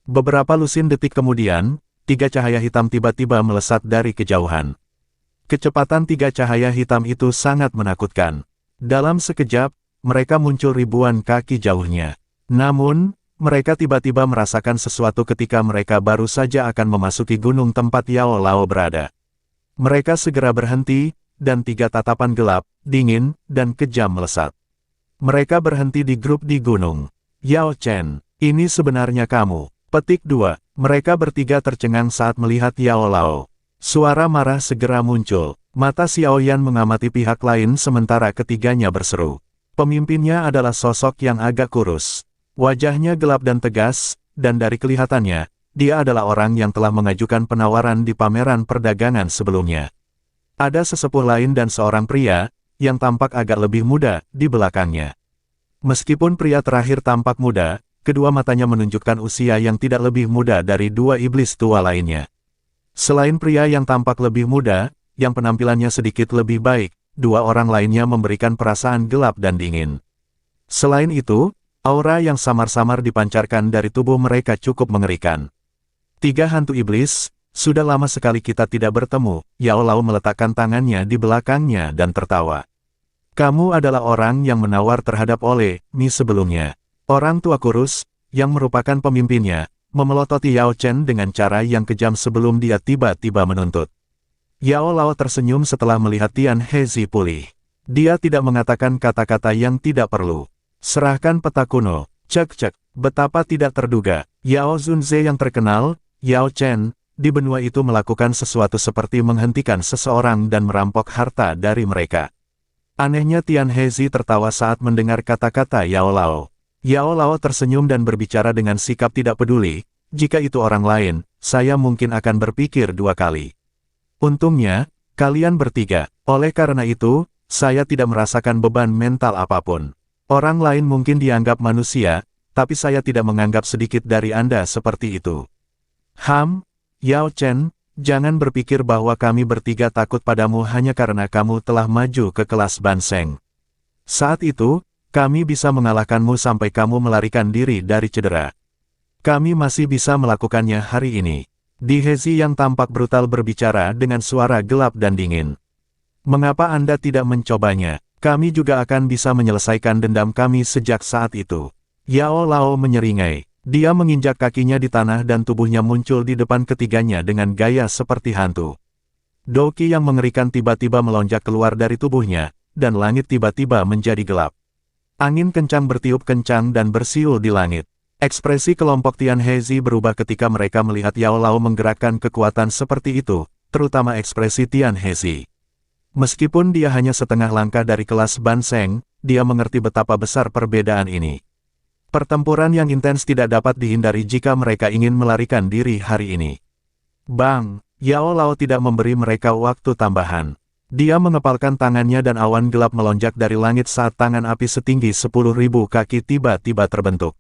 Beberapa lusin detik kemudian, 3 cahaya hitam tiba-tiba melesat dari kejauhan. Kecepatan 3 cahaya hitam itu sangat menakutkan. Dalam sekejap, mereka muncul ribuan kaki jauhnya. Namun, mereka tiba-tiba merasakan sesuatu ketika mereka baru saja akan memasuki gunung tempat Yao Lao berada. Mereka segera berhenti, dan 3 tatapan gelap, dingin, dan kejam melesat. Mereka berhenti di grup di gunung. Yao Chen, ini sebenarnya kamu. Petik 2. Mereka bertiga tercengang saat melihat Yao Lao. Suara marah segera muncul. Mata Xiao Yan mengamati pihak lain sementara ketiganya berseru. Pemimpinnya adalah sosok yang agak kurus. Wajahnya gelap dan tegas, dan dari kelihatannya, dia adalah orang yang telah mengajukan penawaran di pameran perdagangan sebelumnya. Ada sesepuh lain dan seorang pria, yang tampak agak lebih muda, di belakangnya. Meskipun pria terakhir tampak muda, kedua matanya menunjukkan usia yang tidak lebih muda dari dua iblis tua lainnya. Selain pria yang tampak lebih muda, yang penampilannya sedikit lebih baik, dua orang lainnya memberikan perasaan gelap dan dingin. Selain itu, aura yang samar-samar dipancarkan dari tubuh mereka cukup mengerikan. Tiga hantu iblis, sudah lama sekali kita tidak bertemu, Yao Lao meletakkan tangannya di belakangnya dan tertawa. Kamu adalah orang yang menawar terhadap Ole Mi sebelumnya. Orang tua kurus, yang merupakan pemimpinnya, memelototi Yao Chen dengan cara yang kejam sebelum dia tiba-tiba menuntut. Yao Lao tersenyum setelah melihat Tian Hezi pulih. Dia tidak mengatakan kata-kata yang tidak perlu. Serahkan peta kuno, cek-cek, betapa tidak terduga. Yao Zunze yang terkenal, Yao Chen, di benua itu melakukan sesuatu seperti menghentikan seseorang dan merampok harta dari mereka. Anehnya Tian Hezi tertawa saat mendengar kata-kata Yao Lao. Yao Lao tersenyum dan berbicara dengan sikap tidak peduli, jika itu orang lain, saya mungkin akan berpikir dua kali. Untungnya, kalian bertiga, oleh karena itu, saya tidak merasakan beban mental apapun. Orang lain mungkin dianggap manusia, tapi saya tidak menganggap sedikit dari Anda seperti itu. Yao Chen, jangan berpikir bahwa kami bertiga takut padamu hanya karena kamu telah maju ke kelas Banseng. Saat itu, kami bisa mengalahkanmu sampai kamu melarikan diri dari cedera. Kami masih bisa melakukannya hari ini. Di Hezi yang tampak brutal berbicara dengan suara gelap dan dingin. Mengapa Anda tidak mencobanya? Kami juga akan bisa menyelesaikan dendam kami sejak saat itu. Yao Lao menyeringai. Dia menginjak kakinya di tanah dan tubuhnya muncul di depan ketiganya dengan gaya seperti hantu. Doki yang mengerikan tiba-tiba melonjak keluar dari tubuhnya, dan langit tiba-tiba menjadi gelap. Angin kencang bertiup kencang dan bersiul di langit. Ekspresi kelompok Tian Hezi berubah ketika mereka melihat Yao Lao menggerakkan kekuatan seperti itu, terutama ekspresi Tian Hezi. Meskipun dia hanya setengah langkah dari kelas Banseng, dia mengerti betapa besar perbedaan ini. Pertempuran yang intens tidak dapat dihindari jika mereka ingin melarikan diri hari ini. Bang, Yao Lao tidak memberi mereka waktu tambahan. Dia mengepalkan tangannya dan awan gelap melonjak dari langit saat tangan api setinggi 10.000 kaki tiba-tiba terbentuk.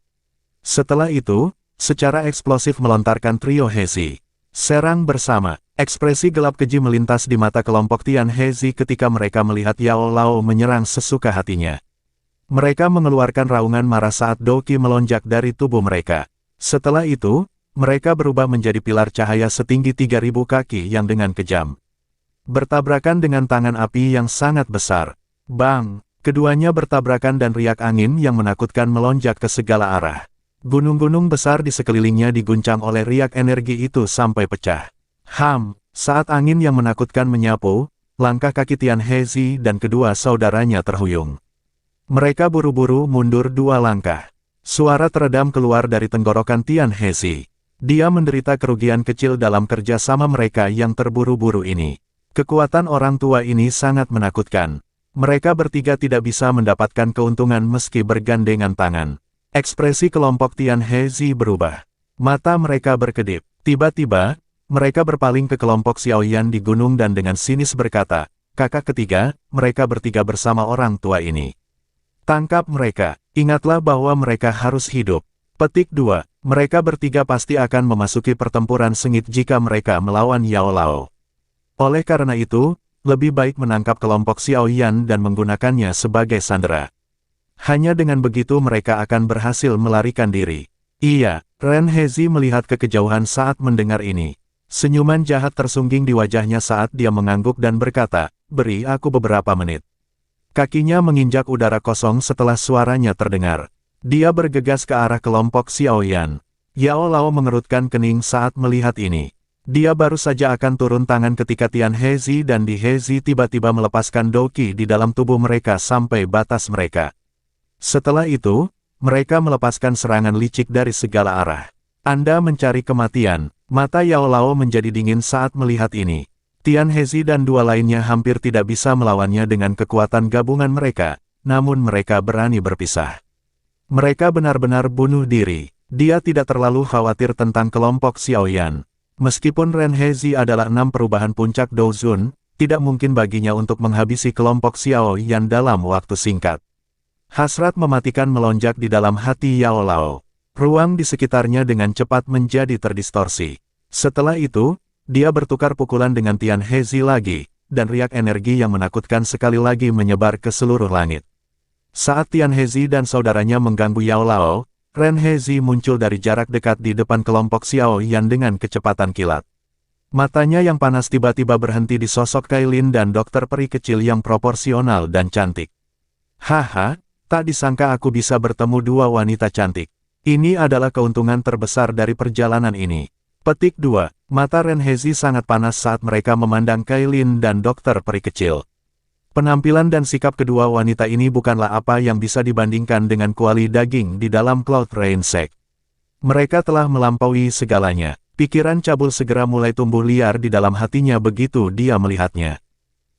Setelah itu, secara eksplosif melontarkan trio Hezi. Serang bersama. Ekspresi gelap keji melintas di mata kelompok Tian Hezi ketika mereka melihat Yao Lao menyerang sesuka hatinya. Mereka mengeluarkan raungan marah saat Doki melonjak dari tubuh mereka. Setelah itu, mereka berubah menjadi pilar cahaya setinggi 3.000 kaki yang dengan kejam bertabrakan dengan tangan api yang sangat besar. Bang! Keduanya bertabrakan dan riak angin yang menakutkan melonjak ke segala arah. Gunung-gunung besar di sekelilingnya diguncang oleh riak energi itu sampai pecah. Saat angin yang menakutkan menyapu, langkah kaki Tian Hezi dan kedua saudaranya terhuyung. Mereka buru-buru mundur 2 langkah. Suara teredam keluar dari tenggorokan Tian Hezi. Dia menderita kerugian kecil dalam kerja sama mereka yang terburu-buru ini. Kekuatan orang tua ini sangat menakutkan. Mereka bertiga tidak bisa mendapatkan keuntungan meski bergandengan tangan. Ekspresi kelompok Tian Hezi berubah. Mata mereka berkedip. Tiba-tiba, mereka berpaling ke kelompok Xiaoyan di gunung dan dengan sinis berkata, kakak ketiga, mereka bertiga bersama orang tua ini. Tangkap mereka, ingatlah bahwa mereka harus hidup. Petik 2, mereka bertiga pasti akan memasuki pertempuran sengit jika mereka melawan Yao Lao. Oleh karena itu, lebih baik menangkap kelompok Xiaoyan dan menggunakannya sebagai sandera. Hanya dengan begitu mereka akan berhasil melarikan diri. Iya, Ren Hezi melihat ke kejauhan saat mendengar ini. Senyuman jahat tersungging di wajahnya saat dia mengangguk dan berkata, beri aku beberapa menit. Kakinya menginjak udara kosong setelah suaranya terdengar. Dia bergegas ke arah kelompok Xiaoyan. Yao Lao mengerutkan kening saat melihat ini. Dia baru saja akan turun tangan ketika Tian Hezi dan Di Hezi tiba-tiba melepaskan Doki di dalam tubuh mereka sampai batas mereka. Setelah itu, mereka melepaskan serangan licik dari segala arah. Anda mencari kematian. Mata Yao Lao menjadi dingin saat melihat ini. Tian Hezi dan dua lainnya hampir tidak bisa melawannya dengan kekuatan gabungan mereka, namun mereka berani berpisah. Mereka benar-benar bunuh diri. Dia tidak terlalu khawatir tentang kelompok Xiaoyan. Meskipun Ren Hezi adalah 6 perubahan puncak Douzun, tidak mungkin baginya untuk menghabisi kelompok Xiao Yan dalam waktu singkat. Hasrat mematikan melonjak di dalam hati Yao Lao. Ruang di sekitarnya dengan cepat menjadi terdistorsi. Setelah itu, dia bertukar pukulan dengan Tian Hezi lagi, dan riak energi yang menakutkan sekali lagi menyebar ke seluruh langit. Saat Tian Hezi dan saudaranya mengganggu Yao Lao, Ren Hezi muncul dari jarak dekat di depan kelompok Xiao Yan dengan kecepatan kilat. Matanya yang panas tiba-tiba berhenti di sosok Kailin dan dokter peri kecil yang proporsional dan cantik. Haha, tak disangka aku bisa bertemu dua wanita cantik. Ini adalah keuntungan terbesar dari perjalanan ini. Petik 2. Mata Ren Hezi sangat panas saat mereka memandang Kailin dan dokter peri kecil. Penampilan dan sikap kedua wanita ini bukanlah apa yang bisa dibandingkan dengan kuali daging di dalam Cloud Rain Sect. Mereka telah melampaui segalanya. Pikiran cabul segera mulai tumbuh liar di dalam hatinya begitu dia melihatnya.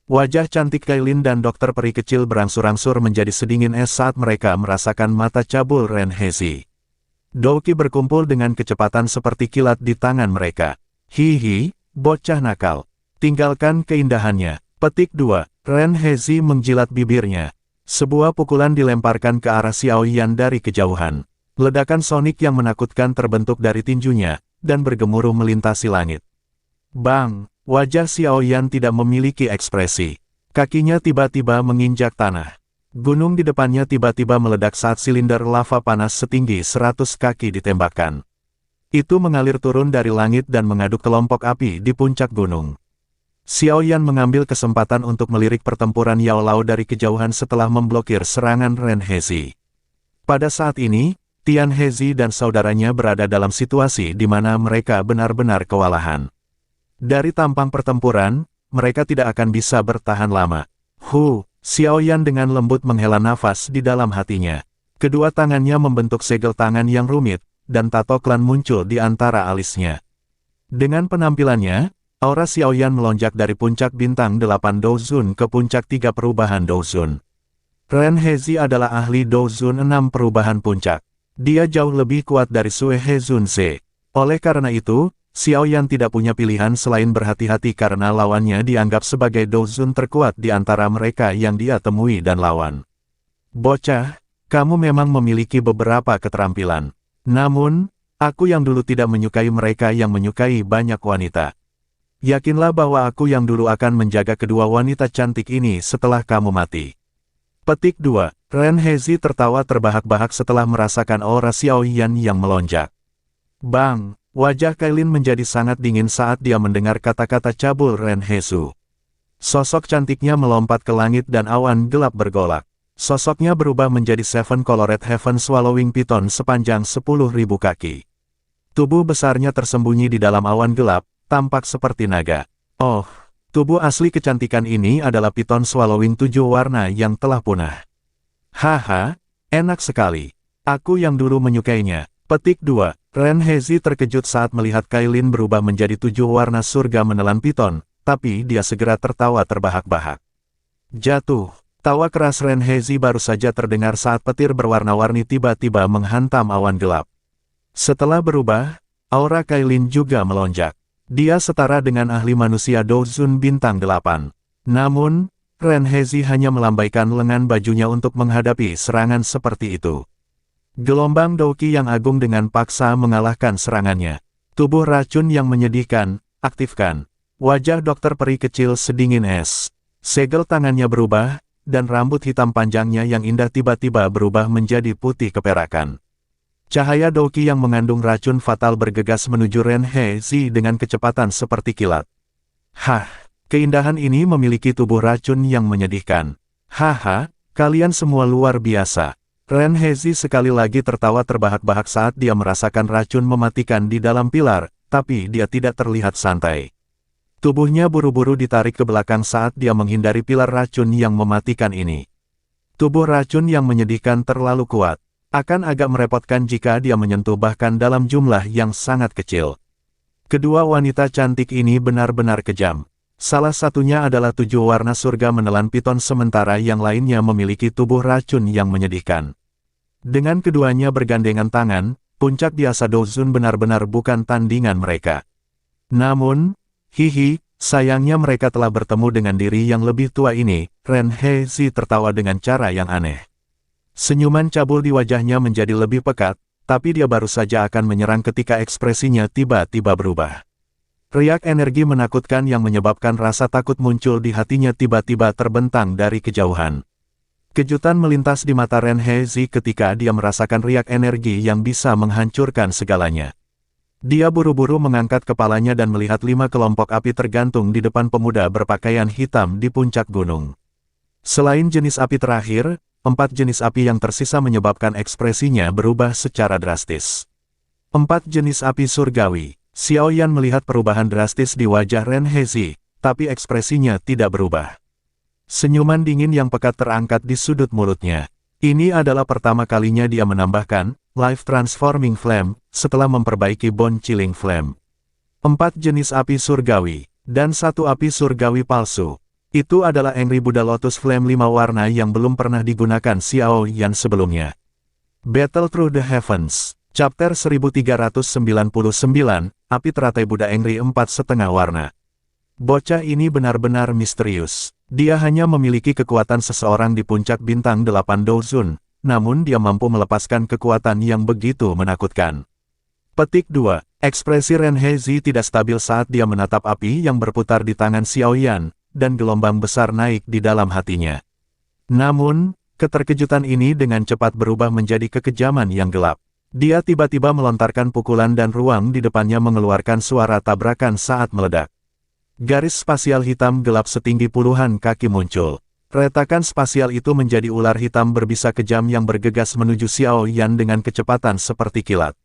Wajah cantik Kailin dan dokter peri kecil berangsur-angsur menjadi sedingin es saat mereka merasakan mata cabul Ren Hezi. Douki berkumpul dengan kecepatan seperti kilat di tangan mereka. Hihi, bocah nakal. Tinggalkan keindahannya. Petik 2. Ren Hezi menjilat bibirnya. Sebuah pukulan dilemparkan ke arah Xiao Yan dari kejauhan. Ledakan sonik yang menakutkan terbentuk dari tinjunya, dan bergemuruh melintasi langit. Bang! Wajah Xiao Yan tidak memiliki ekspresi. Kakinya tiba-tiba menginjak tanah. Gunung di depannya tiba-tiba meledak saat silinder lava panas setinggi 100 kaki ditembakkan. Itu mengalir turun dari langit dan mengaduk kelompok api di puncak gunung. Xiao Yan mengambil kesempatan untuk melirik pertempuran Yao Lao dari kejauhan setelah memblokir serangan Ren Hezi. Pada saat ini, Tian Hezi dan saudaranya berada dalam situasi di mana mereka benar-benar kewalahan. Dari tampang pertempuran, mereka tidak akan bisa bertahan lama. Xiao Yan dengan lembut menghela nafas di dalam hatinya. Kedua tangannya membentuk segel tangan yang rumit, dan tato klan muncul di antara alisnya. Dengan penampilannya, aura Xiao Yan melonjak dari puncak bintang 8 Douzun ke puncak 3 perubahan Douzun. Ren Hezi adalah ahli Douzun 6 perubahan puncak. Dia jauh lebih kuat dari Sue Hezun Se. Oleh karena itu, Xiao Yan tidak punya pilihan selain berhati-hati karena lawannya dianggap sebagai Douzun terkuat di antara mereka yang dia temui dan lawan. Bocah, kamu memang memiliki beberapa keterampilan. Namun, aku yang dulu tidak menyukai mereka yang menyukai banyak wanita. Yakinlah bahwa aku yang dulu akan menjaga kedua wanita cantik ini setelah kamu mati. Petik 2. Ren Hezi tertawa terbahak-bahak setelah merasakan aura Xiao Yan yang melonjak. Bang! Wajah Kailin menjadi sangat dingin saat dia mendengar kata-kata cabul Ren Hezi. Sosok cantiknya melompat ke langit dan awan gelap bergolak. Sosoknya berubah menjadi Seven Colored Heaven Swallowing Python sepanjang 10.000 kaki. Tubuh besarnya tersembunyi di dalam awan gelap, tampak seperti naga. Oh, tubuh asli kecantikan ini adalah Python Swallowing 7 warna yang telah punah. Haha, enak sekali. Aku yang dulu menyukainya. Petik 2. Ren Hezi terkejut saat melihat Kailin berubah menjadi 7 warna surga menelan piton, tapi dia segera tertawa terbahak-bahak. Jatuh. Tawa keras Ren Hezi baru saja terdengar saat petir berwarna-warni tiba-tiba menghantam awan gelap. Setelah berubah, aura Kailin juga melonjak. Dia setara dengan ahli manusia Douzun bintang 8. Namun, Ren Hezi hanya melambaikan lengan bajunya untuk menghadapi serangan seperti itu. Gelombang Douki yang agung dengan paksa mengalahkan serangannya. Tubuh racun yang menyedihkan, aktifkan. Wajah dokter peri kecil sedingin es. Segel tangannya berubah, dan rambut hitam panjangnya yang indah tiba-tiba berubah menjadi putih keperakan. Cahaya Douki yang mengandung racun fatal bergegas menuju Ren Hezi dengan kecepatan seperti kilat. Hah, keindahan ini memiliki tubuh racun yang menyedihkan. Haha, kalian semua luar biasa. Ren Hezi sekali lagi tertawa terbahak-bahak saat dia merasakan racun mematikan di dalam pilar, tapi dia tidak terlihat santai. Tubuhnya buru-buru ditarik ke belakang saat dia menghindari pilar racun yang mematikan ini. Tubuh racun yang menyedihkan terlalu kuat. Akan agak merepotkan jika dia menyentuh bahkan dalam jumlah yang sangat kecil. Kedua wanita cantik ini benar-benar kejam. Salah satunya adalah 7 warna surga menelan piton sementara yang lainnya memiliki tubuh racun yang menyedihkan. Dengan keduanya bergandengan tangan, puncak biasa Douzun benar-benar bukan tandingan mereka. Namun, hihi, Sayangnya mereka telah bertemu dengan diri yang lebih tua ini. Ren Hezi tertawa dengan cara yang aneh. Senyuman cabul di wajahnya menjadi lebih pekat, tapi dia baru saja akan menyerang ketika ekspresinya tiba-tiba berubah. Riak energi menakutkan yang menyebabkan rasa takut muncul di hatinya tiba-tiba terbentang dari kejauhan. Kejutan melintas di mata Ren Hezi ketika dia merasakan riak energi yang bisa menghancurkan segalanya. Dia buru-buru mengangkat kepalanya dan melihat 5 kelompok api tergantung di depan pemuda berpakaian hitam di puncak gunung. Selain jenis api terakhir, 4 jenis api yang tersisa menyebabkan ekspresinya berubah secara drastis. 4 jenis api surgawi. Xiao Yan melihat perubahan drastis di wajah Ren Hezi, tapi ekspresinya tidak berubah. Senyuman dingin yang pekat terangkat di sudut mulutnya. Ini adalah pertama kalinya dia menambahkan Life Transforming Flame setelah memperbaiki Bone Chilling Flame. 4 jenis api surgawi, dan 1 api surgawi palsu. Itu adalah Angry Buddha Lotus Flame 5 warna yang belum pernah digunakan Xiao Yan sebelumnya. Battle Through the Heavens, Chapter 1399, Api Teratai Buddha Angry 4,5 warna. Bocah ini benar-benar misterius. Dia hanya memiliki kekuatan seseorang di puncak bintang 8 Douzun, namun dia mampu melepaskan kekuatan yang begitu menakutkan. Petik 2. Ekspresi Ren Hezi tidak stabil saat dia menatap api yang berputar di tangan Xiao Yan, dan gelombang besar naik di dalam hatinya. Namun, keterkejutan ini dengan cepat berubah menjadi kekejaman yang gelap. Dia tiba-tiba melontarkan pukulan dan ruang di depannya mengeluarkan suara tabrakan saat meledak. Garis spasial hitam gelap setinggi puluhan kaki muncul. Retakan spasial itu menjadi ular hitam berbisa kejam yang bergegas menuju Xiao Yan dengan kecepatan seperti kilat.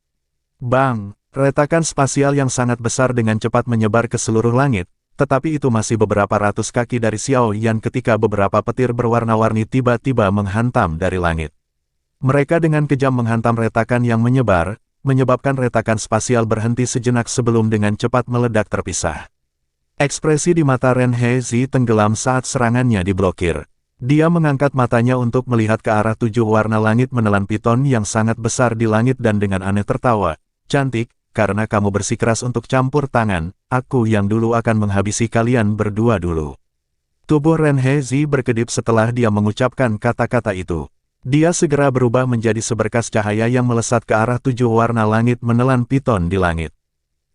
Bang! Retakan spasial yang sangat besar dengan cepat menyebar ke seluruh langit. Tetapi itu masih beberapa ratus kaki dari Xiao Yan ketika beberapa petir berwarna-warni tiba-tiba menghantam dari langit. Mereka dengan kejam menghantam retakan yang menyebar, menyebabkan retakan spasial berhenti sejenak sebelum dengan cepat meledak terpisah. Ekspresi di mata Ren Hezi tenggelam saat serangannya diblokir. Dia mengangkat matanya untuk melihat ke arah 7 warna langit menelan piton yang sangat besar di langit dan dengan aneh tertawa. Cantik. Karena kamu bersikeras untuk campur tangan, aku yang dulu akan menghabisi kalian berdua dulu. Tubuh Ren Hezi berkedip setelah dia mengucapkan kata-kata itu. Dia segera berubah menjadi seberkas cahaya yang melesat ke arah 7 warna langit menelan piton di langit.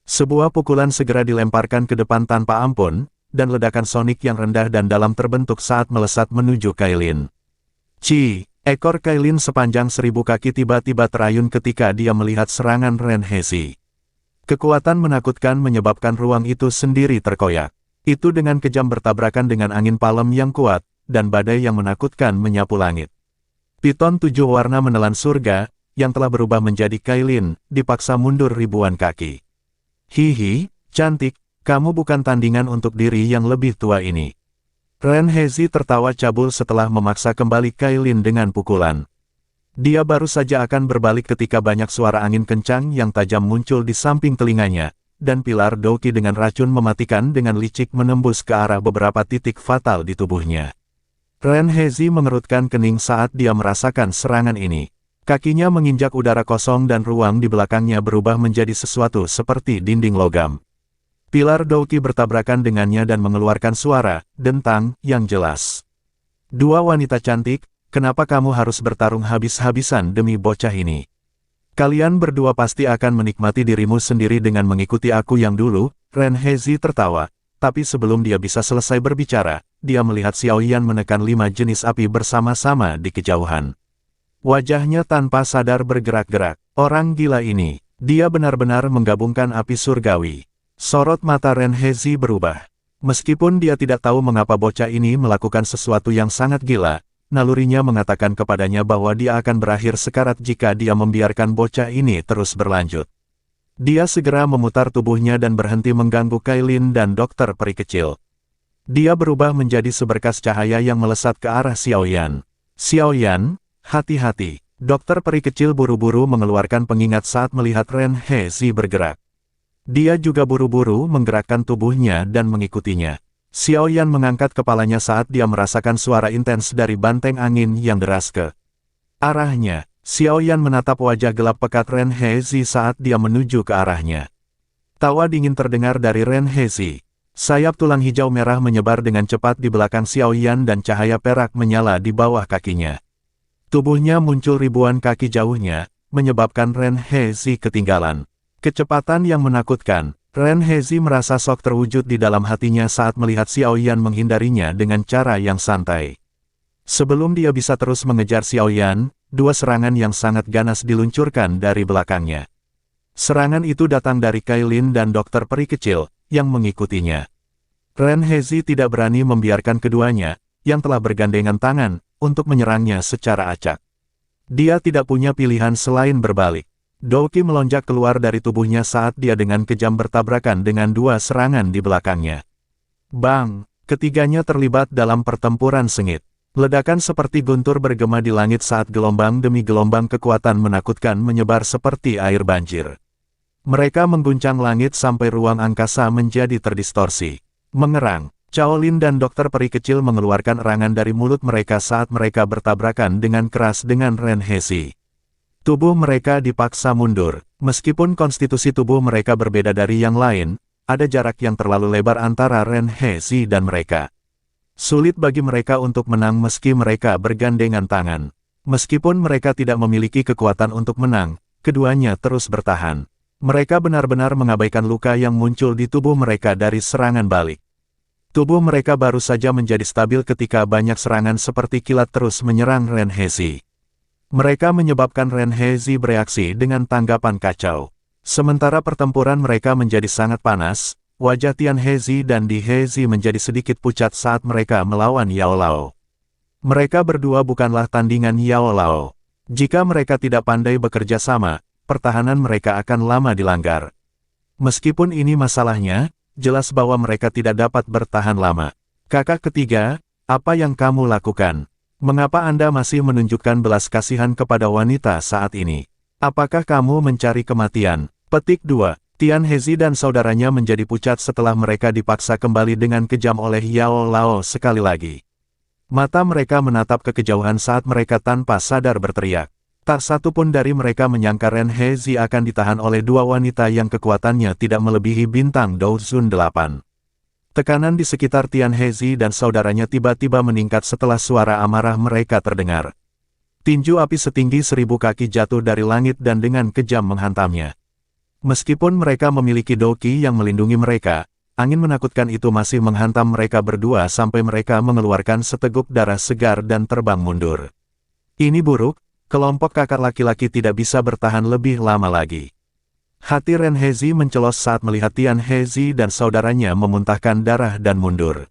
Sebuah pukulan segera dilemparkan ke depan tanpa ampun, dan ledakan sonik yang rendah dan dalam terbentuk saat melesat menuju Kailin. Ekor Kailin sepanjang 1000 kaki tiba-tiba terayun ketika dia melihat serangan Ren Hezi. Kekuatan menakutkan menyebabkan ruang itu sendiri terkoyak. Itu dengan kejam bertabrakan dengan angin palem yang kuat, dan badai yang menakutkan menyapu langit. Piton 7 warna menelan surga, yang telah berubah menjadi Kailin, dipaksa mundur ribuan kaki. Hihi, cantik, kamu bukan tandingan untuk diri yang lebih tua ini. Ren Hezi tertawa cabul setelah memaksa kembali Kailin dengan pukulan. Dia baru saja akan berbalik ketika banyak suara angin kencang yang tajam muncul di samping telinganya, dan pilar Douki dengan racun mematikan dengan licik menembus ke arah beberapa titik fatal di tubuhnya. Ren Hezi mengerutkan kening saat dia merasakan serangan ini. Kakinya menginjak udara kosong dan ruang di belakangnya berubah menjadi sesuatu seperti dinding logam. Pilar Douki bertabrakan dengannya dan mengeluarkan suara dentang yang jelas. Dua wanita cantik. Kenapa kamu harus bertarung habis-habisan demi bocah ini? Kalian berdua pasti akan menikmati dirimu sendiri dengan mengikuti aku yang dulu. Ren Hezi tertawa, tapi sebelum dia bisa selesai berbicara, dia melihat Xiao Yan menekan 5 jenis api bersama-sama di kejauhan. Wajahnya tanpa sadar bergerak-gerak. Orang gila ini, dia benar-benar menggabungkan api surgawi. Sorot mata Ren Hezi berubah. Meskipun dia tidak tahu mengapa bocah ini melakukan sesuatu yang sangat gila, nalurinya mengatakan kepadanya bahwa dia akan berakhir sekarat jika dia membiarkan bocah ini terus berlanjut. Dia segera memutar tubuhnya dan berhenti mengganggu Kailin dan dokter peri kecil. Dia berubah menjadi seberkas cahaya yang melesat ke arah Xiao Yan. Xiao Yan, hati-hati. Dokter peri kecil buru-buru mengeluarkan pengingat saat melihat Ren Hezi bergerak. Dia juga buru-buru menggerakkan tubuhnya dan mengikutinya. Xiao Yan mengangkat kepalanya saat dia merasakan suara intens dari banteng angin yang deras ke arahnya. Xiao Yan menatap wajah gelap pekat Ren Hezi saat dia menuju ke arahnya. Tawa dingin terdengar dari Ren Hezi. Sayap tulang hijau merah menyebar dengan cepat di belakang Xiaoyan dan cahaya perak menyala di bawah kakinya. Tubuhnya muncul ribuan kaki jauhnya, menyebabkan Ren Hezi ketinggalan. Kecepatan yang menakutkan, Ren Hezi merasa sok terwujud di dalam hatinya saat melihat Xiaoyan menghindarinya dengan cara yang santai. Sebelum dia bisa terus mengejar Xiaoyan, dua serangan yang sangat ganas diluncurkan dari belakangnya. Serangan itu datang dari Kailin dan dokter peri kecil, yang mengikutinya. Ren Hezi tidak berani membiarkan keduanya, yang telah bergandengan tangan, untuk menyerangnya secara acak. Dia tidak punya pilihan selain berbalik. Douqi melonjak keluar dari tubuhnya saat dia dengan kejam bertabrakan dengan dua serangan di belakangnya. Bang! Ketiganya terlibat dalam pertempuran sengit. Ledakan seperti guntur bergema di langit saat gelombang demi gelombang kekuatan menakutkan menyebar seperti air banjir. Mereka mengguncang langit sampai ruang angkasa menjadi terdistorsi. Mengerang, Shaolin dan dokter peri kecil mengeluarkan erangan dari mulut mereka saat mereka bertabrakan dengan keras dengan Ren Hezi. Tubuh mereka dipaksa mundur. Meskipun konstitusi tubuh mereka berbeda dari yang lain, ada jarak yang terlalu lebar antara Ren Hezi dan mereka. Sulit bagi mereka untuk menang meski mereka bergandengan tangan. Meskipun mereka tidak memiliki kekuatan untuk menang, keduanya terus bertahan. Mereka benar-benar mengabaikan luka yang muncul di tubuh mereka dari serangan balik. Tubuh mereka baru saja menjadi stabil ketika banyak serangan seperti kilat terus menyerang Ren Hezi. Mereka menyebabkan Ren Hezi bereaksi dengan tanggapan kacau. Sementara pertempuran mereka menjadi sangat panas, wajah Tian Hezi dan Di Hezi menjadi sedikit pucat saat mereka melawan Yao Lao. Mereka berdua bukanlah tandingan Yao Lao. Jika mereka tidak pandai bekerja sama, pertahanan mereka akan lama dilanggar. Meskipun ini masalahnya, jelas bahwa mereka tidak dapat bertahan lama. Kakak ketiga, apa yang kamu lakukan? Mengapa Anda masih menunjukkan belas kasihan kepada wanita saat ini? Apakah kamu mencari kematian? Petik 2. Tian Hezi dan saudaranya menjadi pucat setelah mereka dipaksa kembali dengan kejam oleh Yao Lao sekali lagi. Mata mereka menatap ke kejauhan saat mereka tanpa sadar berteriak. Tak satu pun dari mereka menyangka Ren Hezi akan ditahan oleh dua wanita yang kekuatannya tidak melebihi bintang Douzun 8. Tekanan di sekitar Tian Hezi dan saudaranya tiba-tiba meningkat setelah suara amarah mereka terdengar. Tinju api setinggi 1000 kaki jatuh dari langit dan dengan kejam menghantamnya. Meskipun mereka memiliki Douqi yang melindungi mereka, angin menakutkan itu masih menghantam mereka berdua sampai mereka mengeluarkan seteguk darah segar dan terbang mundur. Ini buruk. Kelompok kakak laki-laki tidak bisa bertahan lebih lama lagi. Hati Ren Hezi mencelos saat melihat Tian Hezi dan saudaranya memuntahkan darah dan mundur.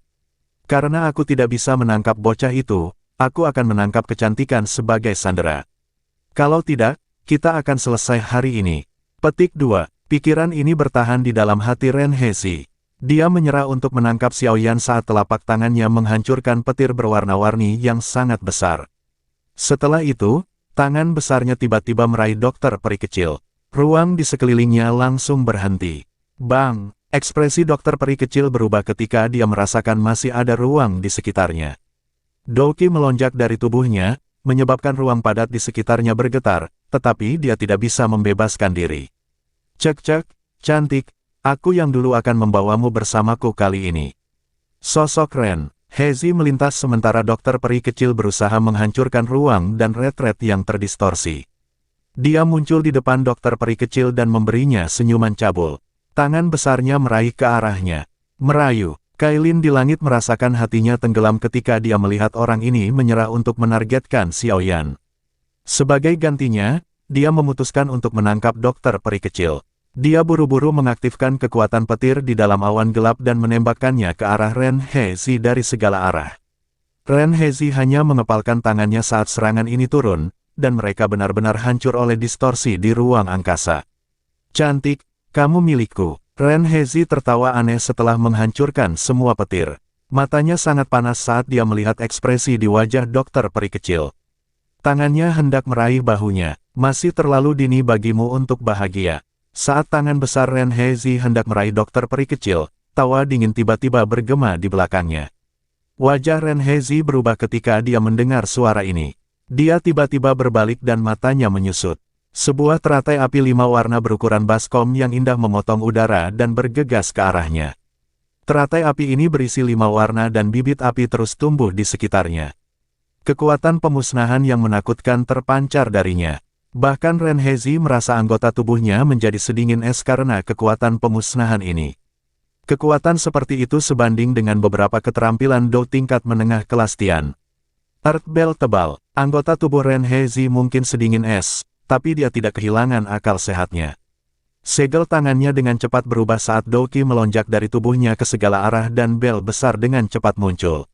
Karena aku tidak bisa menangkap bocah itu, aku akan menangkap kecantikan sebagai sandera. Kalau tidak, kita akan selesai hari ini. Petik 2. Pikiran ini bertahan di dalam hati Ren Hezi. Dia menyerah untuk menangkap Xiaoyan saat telapak tangannya menghancurkan petir berwarna-warni yang sangat besar. Setelah itu, tangan besarnya tiba-tiba meraih dokter peri kecil. Ruang di sekelilingnya langsung berhenti. Bang! Ekspresi dokter peri kecil berubah ketika dia merasakan masih ada ruang di sekitarnya. Douqi melonjak dari tubuhnya, menyebabkan ruang padat di sekitarnya bergetar, tetapi dia tidak bisa membebaskan diri. Cek-cek, cantik, aku yang dulu akan membawamu bersamaku kali ini. Sosok Ren Hezi melintas sementara dokter peri kecil berusaha menghancurkan ruang dan retret yang terdistorsi. Dia muncul di depan dokter peri kecil dan memberinya senyuman cabul. Tangan besarnya meraih ke arahnya. Merayu, Kailin di langit merasakan hatinya tenggelam ketika dia melihat orang ini menyerah untuk menargetkan Xiaoyan. Sebagai gantinya, dia memutuskan untuk menangkap dokter peri kecil. Dia buru-buru mengaktifkan kekuatan petir di dalam awan gelap dan menembakkannya ke arah Ren Hezi dari segala arah. Ren Hezi hanya mengepalkan tangannya saat serangan ini turun, dan mereka benar-benar hancur oleh distorsi di ruang angkasa. Cantik, kamu milikku. Ren Hezi tertawa aneh setelah menghancurkan semua petir. Matanya sangat panas saat dia melihat ekspresi di wajah dokter peri kecil. Tangannya hendak meraih bahunya. Masih terlalu dini bagimu untuk bahagia. Saat tangan besar Ren Hezi hendak meraih dokter peri kecil, tawa dingin tiba-tiba bergema di belakangnya. Wajah Ren Hezi berubah ketika dia mendengar suara ini. Dia tiba-tiba berbalik dan matanya menyusut. Sebuah teratai api 5 warna berukuran baskom yang indah memotong udara dan bergegas ke arahnya. Teratai api ini berisi 5 warna dan bibit api terus tumbuh di sekitarnya. Kekuatan pemusnahan yang menakutkan terpancar darinya. Bahkan Ren Hezi merasa anggota tubuhnya menjadi sedingin es karena kekuatan pemusnahan ini. Kekuatan seperti itu sebanding dengan beberapa keterampilan Do tingkat menengah kelas Tian. Earth Bell tebal, anggota tubuh Ren Hezi mungkin sedingin es, tapi dia tidak kehilangan akal sehatnya. Segel tangannya dengan cepat berubah saat Doki melonjak dari tubuhnya ke segala arah dan bel besar dengan cepat muncul.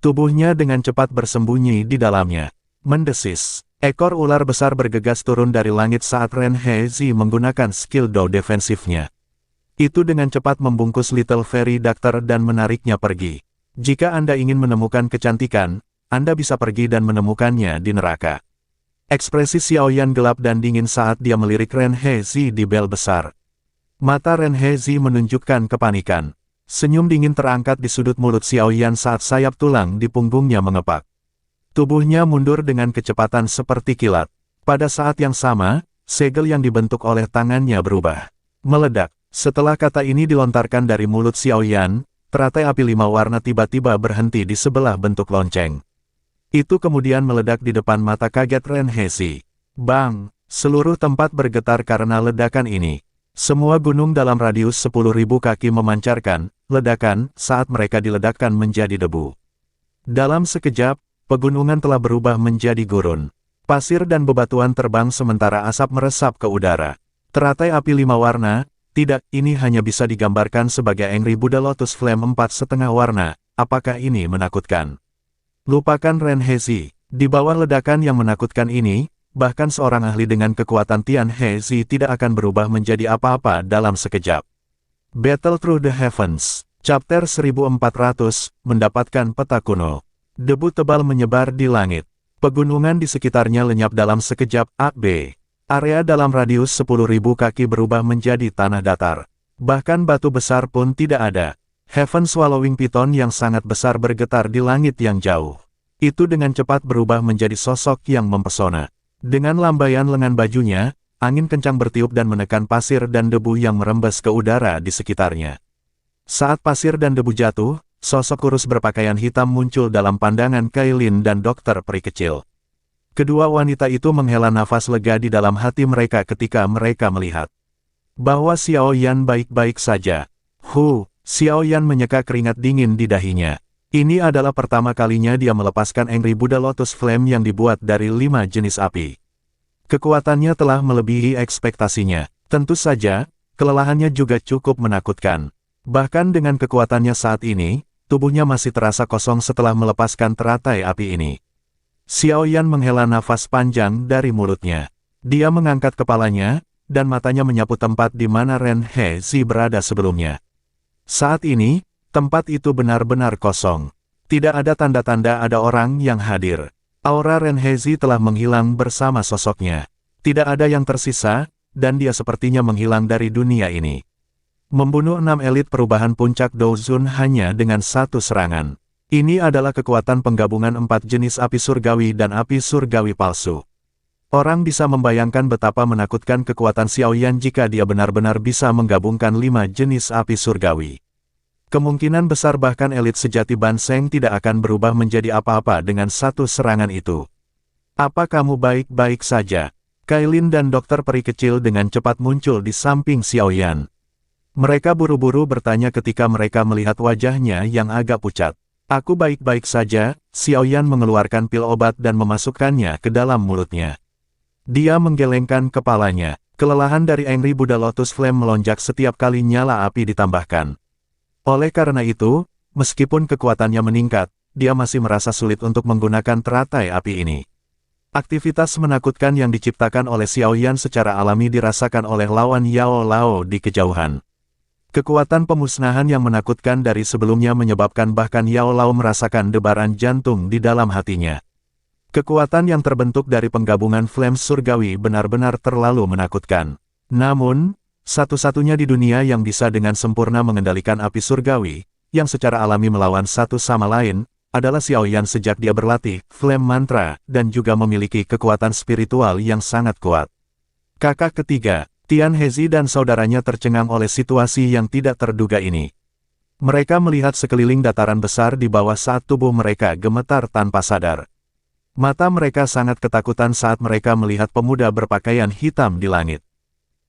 Tubuhnya dengan cepat bersembunyi di dalamnya. Mendesis, ekor ular besar bergegas turun dari langit saat Ren Hezi menggunakan skill Do defensifnya. Itu dengan cepat membungkus Little Fairy Doctor dan menariknya pergi. Jika Anda ingin menemukan kecantikan, Anda bisa pergi dan menemukannya di neraka. Ekspresi Xiaoyan gelap dan dingin saat dia melirik Ren Hezi di bel besar. Mata Ren Hezi menunjukkan kepanikan. Senyum dingin terangkat di sudut mulut Xiaoyan saat sayap tulang di punggungnya mengepak. Tubuhnya mundur dengan kecepatan seperti kilat. Pada saat yang sama, segel yang dibentuk oleh tangannya berubah. Meledak. Setelah kata ini dilontarkan dari mulut Xiaoyan, teratai api 5 warna tiba-tiba berhenti di sebelah bentuk lonceng. Itu kemudian meledak di depan mata kaget Ren Hezi. Bang! Seluruh tempat bergetar karena ledakan ini. Semua gunung dalam radius 10.000 kaki memancarkan ledakan saat mereka diledakkan menjadi debu. Dalam sekejap, pegunungan telah berubah menjadi gurun. Pasir dan bebatuan terbang sementara asap meresap ke udara. Teratai api 5 warna, tidak, ini hanya bisa digambarkan sebagai Angry Buddha Lotus Flame 4,5 warna. Apakah ini menakutkan? Lupakan Ren Hezi. Di bawah ledakan yang menakutkan ini, bahkan seorang ahli dengan kekuatan Tian Hezi tidak akan berubah menjadi apa-apa dalam sekejap. Battle Through the Heavens, Chapter 1400, mendapatkan peta kuno. Debu tebal menyebar di langit. Pegunungan di sekitarnya lenyap dalam sekejap. AB. Area dalam radius 10.000 kaki berubah menjadi tanah datar. Bahkan batu besar pun tidak ada. Heaven Swallowing Python yang sangat besar bergetar di langit yang jauh. Itu dengan cepat berubah menjadi sosok yang mempesona. Dengan lambaian lengan bajunya, angin kencang bertiup dan menekan pasir dan debu yang merembes ke udara di sekitarnya. Saat pasir dan debu jatuh, sosok kurus berpakaian hitam muncul dalam pandangan Kailin dan dokter peri kecil. Kedua wanita itu menghela nafas lega di dalam hati mereka ketika mereka melihat bahwa Xiaoyan baik-baik saja. Xiaoyan menyeka keringat dingin di dahinya. Ini adalah pertama kalinya dia melepaskan Angry Buddha Lotus Flame yang dibuat dari 5 jenis api. Kekuatannya telah melebihi ekspektasinya. Tentu saja, kelelahannya juga cukup menakutkan. Bahkan dengan kekuatannya saat ini, tubuhnya masih terasa kosong setelah melepaskan teratai api ini. Xiaoyan menghela nafas panjang dari mulutnya. Dia mengangkat kepalanya, dan matanya menyapu tempat di mana Ren Hezi berada sebelumnya. Saat ini, tempat itu benar-benar kosong. Tidak ada tanda-tanda ada orang yang hadir. Aura Ren Hezi telah menghilang bersama sosoknya. Tidak ada yang tersisa, dan dia sepertinya menghilang dari dunia ini. Membunuh 6 elit perubahan puncak Douzun hanya dengan satu serangan. Ini adalah kekuatan penggabungan 4 jenis api surgawi dan api surgawi palsu. Orang bisa membayangkan betapa menakutkan kekuatan Xiaoyan jika dia benar-benar bisa menggabungkan 5 jenis api surgawi. Kemungkinan besar bahkan elit sejati Ban Seng tidak akan berubah menjadi apa-apa dengan satu serangan itu. Apa kamu baik-baik saja? Kailin dan dokter peri kecil dengan cepat muncul di samping Xiaoyan. Mereka buru-buru bertanya ketika mereka melihat wajahnya yang agak pucat. Aku baik-baik saja, Xiaoyan mengeluarkan pil obat dan memasukkannya ke dalam mulutnya. Dia menggelengkan kepalanya. Kelelahan dari Angry Buddha Lotus Flame melonjak setiap kali nyala api ditambahkan. Oleh karena itu, meskipun kekuatannya meningkat, dia masih merasa sulit untuk menggunakan teratai api ini. Aktivitas menakutkan yang diciptakan oleh Xiaoyan secara alami dirasakan oleh lawan Yao Lao di kejauhan. Kekuatan pemusnahan yang menakutkan dari sebelumnya menyebabkan bahkan Yao Lao merasakan debaran jantung di dalam hatinya. Kekuatan yang terbentuk dari penggabungan Flames surgawi benar-benar terlalu menakutkan. Namun, satu-satunya di dunia yang bisa dengan sempurna mengendalikan api surgawi, yang secara alami melawan satu sama lain, adalah Xiaoyan sejak dia berlatih Flame Mantra dan juga memiliki kekuatan spiritual yang sangat kuat. Kakak ketiga, Tian Hezi dan saudaranya tercengang oleh situasi yang tidak terduga ini. Mereka melihat sekeliling dataran besar di bawah saat tubuh mereka gemetar tanpa sadar. Mata mereka sangat ketakutan saat mereka melihat pemuda berpakaian hitam di langit.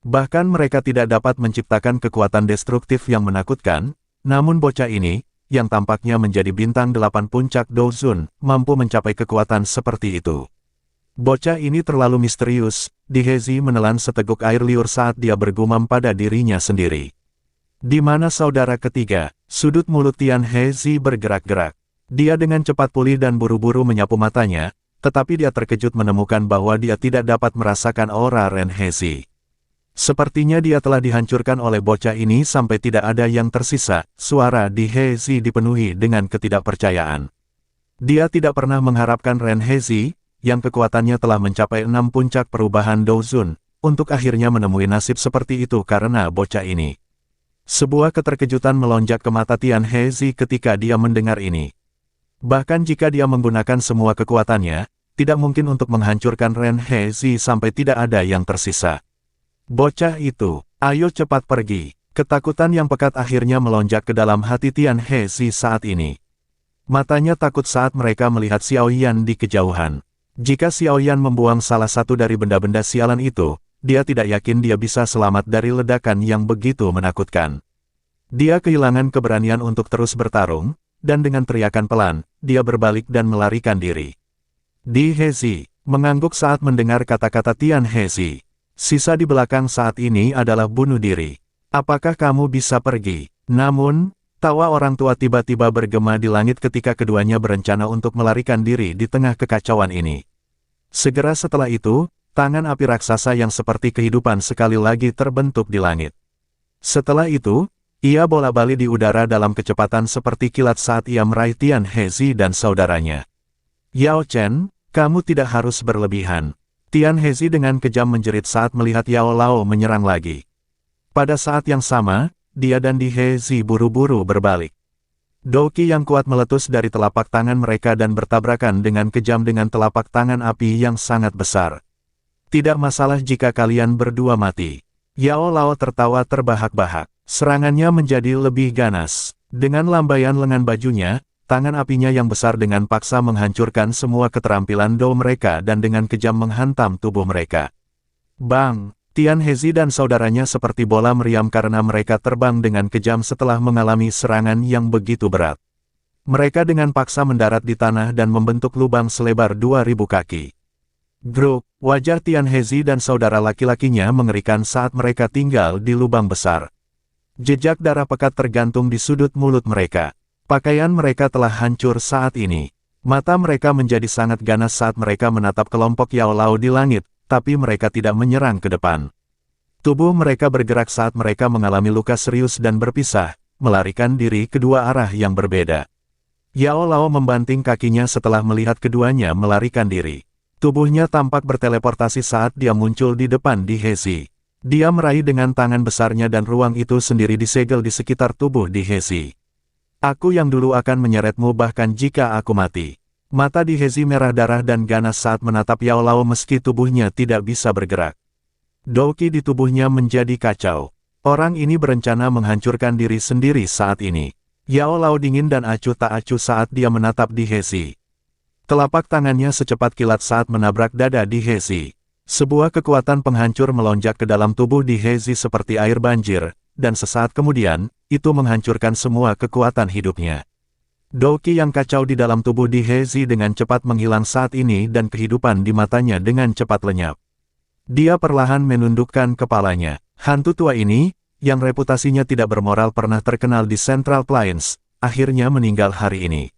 Bahkan mereka tidak dapat menciptakan kekuatan destruktif yang menakutkan, namun bocah ini, yang tampaknya menjadi bintang 8 puncak Douzun, mampu mencapai kekuatan seperti itu. Bocah ini terlalu misterius, Dihezi menelan seteguk air liur saat dia bergumam pada dirinya sendiri. Di mana saudara ketiga? Sudut mulut Tian Hezi bergerak-gerak. Dia dengan cepat pulih dan buru-buru menyapu matanya, tetapi dia terkejut menemukan bahwa dia tidak dapat merasakan aura Ren Hezi. Sepertinya dia telah dihancurkan oleh bocah ini sampai tidak ada yang tersisa. Suara Dihezi dipenuhi dengan ketidakpercayaan. Dia tidak pernah mengharapkan Ren Hezi, yang kekuatannya telah mencapai 6 puncak perubahan Douzun, untuk akhirnya menemui nasib seperti itu karena bocah ini. Sebuah keterkejutan melonjak ke mata Tian Hezi ketika dia mendengar ini. Bahkan jika dia menggunakan semua kekuatannya, tidak mungkin untuk menghancurkan Ren Hezi sampai tidak ada yang tersisa. Bocah itu, ayo cepat pergi. Ketakutan yang pekat akhirnya melonjak ke dalam hati Tian Hezi saat ini. Matanya takut saat mereka melihat Xiao Yan di kejauhan. Jika Xiao Yan membuang salah satu dari benda-benda sialan itu, dia tidak yakin dia bisa selamat dari ledakan yang begitu menakutkan. Dia kehilangan keberanian untuk terus bertarung, dan dengan teriakan pelan, dia berbalik dan melarikan diri. Dihezi mengangguk saat mendengar kata-kata Tian Hezi. Sisa di belakang saat ini adalah bunuh diri. Apakah kamu bisa pergi? Namun, tawa orang tua tiba-tiba bergema di langit ketika keduanya berencana untuk melarikan diri di tengah kekacauan ini. Segera setelah itu, tangan api raksasa yang seperti kehidupan sekali lagi terbentuk di langit. Setelah itu, ia bola-balik di udara dalam kecepatan seperti kilat saat ia meraih Tian Hezi dan saudaranya. Yao Chen, kamu tidak harus berlebihan. Tian Hezi dengan kejam menjerit saat melihat Yao Lao menyerang lagi. Pada saat yang sama, dia dan Dihezi buru-buru berbalik. Douqi yang kuat meletus dari telapak tangan mereka dan bertabrakan dengan kejam dengan telapak tangan api yang sangat besar. Tidak masalah jika kalian berdua mati. Yao Lao tertawa terbahak-bahak. Serangannya menjadi lebih ganas. Dengan lambaian lengan bajunya, tangan apinya yang besar dengan paksa menghancurkan semua keterampilan Dou mereka dan dengan kejam menghantam tubuh mereka. Bang! Tian Hezi dan saudaranya seperti bola meriam karena mereka terbang dengan kejam setelah mengalami serangan yang begitu berat. Mereka dengan paksa mendarat di tanah dan membentuk lubang selebar 2000 kaki. Gruk! Wajah Tian Hezi dan saudara laki-lakinya mengerikan saat mereka tinggal di lubang besar. Jejak darah pekat tergantung di sudut mulut mereka. Pakaian mereka telah hancur saat ini. Mata mereka menjadi sangat ganas saat mereka menatap kelompok Yao Lao di langit, tapi mereka tidak menyerang ke depan. Tubuh mereka bergerak saat mereka mengalami luka serius dan berpisah, melarikan diri kedua arah yang berbeda. Yao Lao membanting kakinya setelah melihat keduanya melarikan diri. Tubuhnya tampak berteleportasi saat dia muncul di depan Dihezi. Dia meraih dengan tangan besarnya dan ruang itu sendiri disegel di sekitar tubuh Dihezi. Aku yang dulu akan menyeretmu bahkan jika aku mati. Mata Dihezi merah darah dan ganas saat menatap Yao Lao meski tubuhnya tidak bisa bergerak. Douqi di tubuhnya menjadi kacau. Orang ini berencana menghancurkan diri sendiri saat ini. Yao Lao dingin dan acuh tak acuh saat dia menatap Dihezi. Telapak tangannya secepat kilat saat menabrak dada Dihezi. Sebuah kekuatan penghancur melonjak ke dalam tubuh Dihezi seperti air banjir, dan sesaat kemudian, itu menghancurkan semua kekuatan hidupnya. Douqi yang kacau di dalam tubuh Dihezi dengan cepat menghilang saat ini dan kehidupan di matanya dengan cepat lenyap. Dia perlahan menundukkan kepalanya. Hantu tua ini, yang reputasinya tidak bermoral pernah terkenal di Central Plains, akhirnya meninggal hari ini.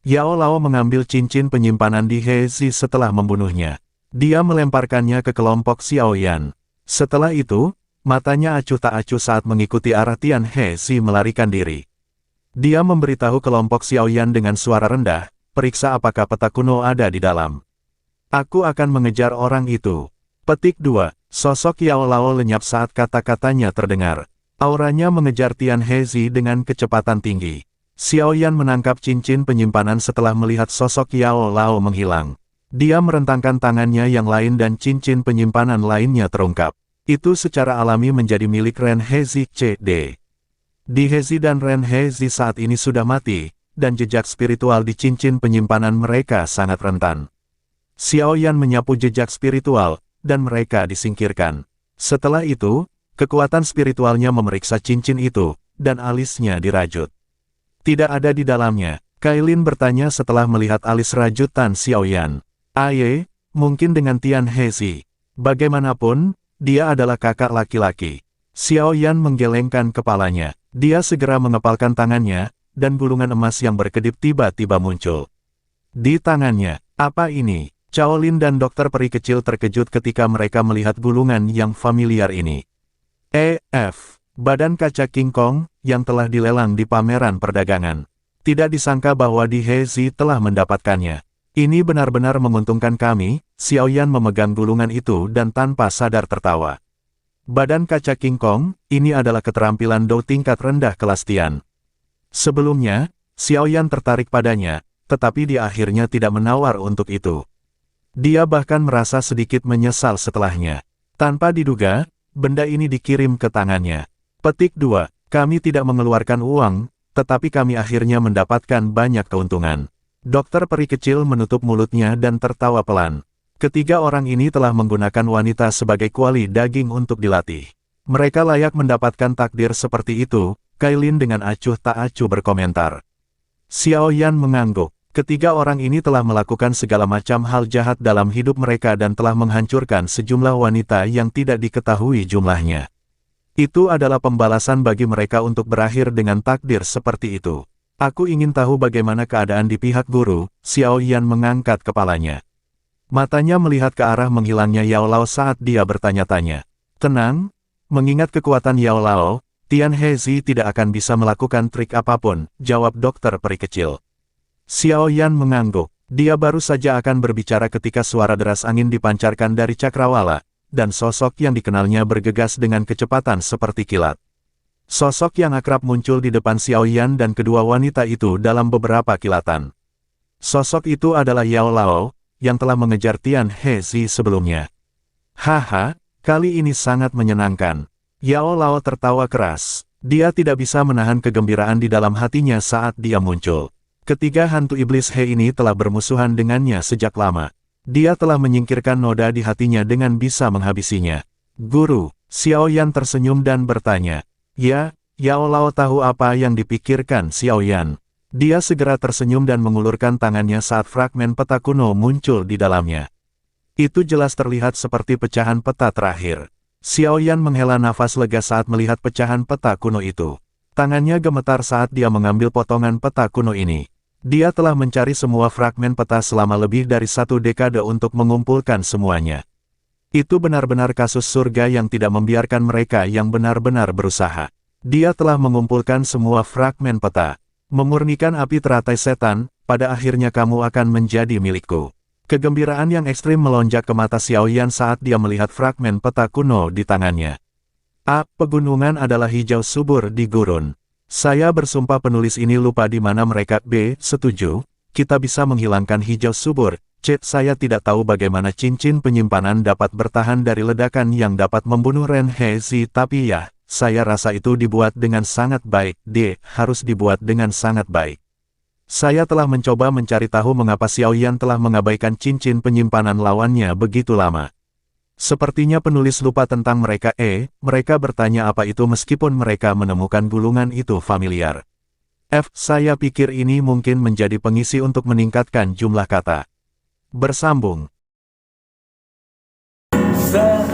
Yao Lao mengambil cincin penyimpanan Dihezi setelah membunuhnya. Dia melemparkannya ke kelompok Xiao Yan. Setelah itu, matanya acuh tak acuh saat mengikuti arah Tian Hezi melarikan diri. Dia memberitahu kelompok Xiao Yan dengan suara rendah, periksa apakah peta kuno ada di dalam. Aku akan mengejar orang itu. Petik 2. Sosok Yao Lao lenyap saat kata-katanya terdengar. Auranya mengejar Tian Hezi dengan kecepatan tinggi. Xiao Yan menangkap cincin penyimpanan setelah melihat sosok Yao Lao menghilang. Dia merentangkan tangannya yang lain dan cincin penyimpanan lainnya terungkap. Itu secara alami menjadi milik Ren Hezi CD. Di Hezi dan Ren Hezi saat ini sudah mati, dan jejak spiritual di cincin penyimpanan mereka sangat rentan. Xiao Yan menyapu jejak spiritual, dan mereka disingkirkan. Setelah itu, kekuatan spiritualnya memeriksa cincin itu, dan alisnya dirajut. Tidak ada di dalamnya, Kailin bertanya setelah melihat alis rajutan Xiao Yan. Aye, mungkin dengan Tian Hezi. Bagaimanapun, dia adalah kakak laki-laki. Xiao Yan menggelengkan kepalanya. Dia segera mengepalkan tangannya, dan gulungan emas yang berkedip tiba-tiba muncul. Di tangannya, apa ini? Cao Lin dan dokter peri kecil terkejut ketika mereka melihat gulungan yang familiar ini. Badan kaca King Kong, yang telah dilelang di pameran perdagangan. Tidak disangka bahwa Di Hezi telah mendapatkannya. Ini benar-benar menguntungkan kami. Xiao Yan memegang gulungan itu dan tanpa sadar tertawa. Badan kaca King Kong, ini adalah keterampilan Dou tingkat rendah kelas Tian. Sebelumnya, Xiao Yan tertarik padanya, tetapi dia akhirnya tidak menawar untuk itu. Dia bahkan merasa sedikit menyesal setelahnya. Tanpa diduga, benda ini dikirim ke tangannya. Petik 2, kami tidak mengeluarkan uang, tetapi kami akhirnya mendapatkan banyak keuntungan. Dokter peri kecil menutup mulutnya dan tertawa pelan. Ketiga orang ini telah menggunakan wanita sebagai kuali daging untuk dilatih. Mereka layak mendapatkan takdir seperti itu, Kailin dengan acuh tak acuh berkomentar. Xiao Yan mengangguk. Ketiga orang ini telah melakukan segala macam hal jahat dalam hidup mereka dan telah menghancurkan sejumlah wanita yang tidak diketahui jumlahnya. Itu adalah pembalasan bagi mereka untuk berakhir dengan takdir seperti itu. Aku ingin tahu bagaimana keadaan di pihak guru. Xiao Yan mengangkat kepalanya. Matanya melihat ke arah menghilangnya Yao Lao saat dia bertanya-tanya. Tenang, mengingat kekuatan Yao Lao, Tian Hezi tidak akan bisa melakukan trik apapun, jawab dokter peri kecil. Xiao Yan mengangguk. Dia baru saja akan berbicara ketika suara deras angin dipancarkan dari cakrawala, dan sosok yang dikenalnya bergegas dengan kecepatan seperti kilat. Sosok yang akrab muncul di depan Xiao Yan dan kedua wanita itu dalam beberapa kilatan. Sosok itu adalah Yao Lao, yang telah mengejar Tian Hezi sebelumnya. Haha, kali ini sangat menyenangkan. Yao Lao tertawa keras. Dia tidak bisa menahan kegembiraan di dalam hatinya saat dia muncul. Ketiga hantu iblis He ini telah bermusuhan dengannya sejak lama. Dia telah menyingkirkan noda di hatinya dengan bisa menghabisinya. Guru, Xiao Yan tersenyum dan bertanya. Ya, Yao Lao tahu apa yang dipikirkan Xiao Yan. Dia segera tersenyum dan mengulurkan tangannya saat fragmen peta kuno muncul di dalamnya. Itu jelas terlihat seperti pecahan peta terakhir. Xiao Yan menghela nafas lega saat melihat pecahan peta kuno itu. Tangannya gemetar saat dia mengambil potongan peta kuno ini. Dia telah mencari semua fragmen peta selama lebih dari 1 dekade untuk mengumpulkan semuanya. Itu benar-benar kasus surga yang tidak membiarkan mereka yang benar-benar berusaha. Dia telah mengumpulkan semua fragmen peta. Memurnikan api teratai setan, pada akhirnya kamu akan menjadi milikku. Kegembiraan yang ekstrim melonjak ke mata Xiao Yan saat dia melihat fragmen peta kuno di tangannya. Pegunungan adalah hijau subur di gurun. Saya bersumpah penulis ini lupa di mana mereka. Setuju, kita bisa menghilangkan hijau subur. Saya tidak tahu bagaimana cincin penyimpanan dapat bertahan dari ledakan yang dapat membunuh Ren Hezi, tapi ya, saya rasa itu dibuat dengan sangat baik. Harus dibuat dengan sangat baik. Saya telah mencoba mencari tahu mengapa Xiao Yan telah mengabaikan cincin penyimpanan lawannya begitu lama. Sepertinya penulis lupa tentang mereka. Mereka bertanya apa itu meskipun mereka menemukan gulungan itu familiar. Saya pikir ini mungkin menjadi pengisi untuk meningkatkan jumlah kata. Bersambung. Saat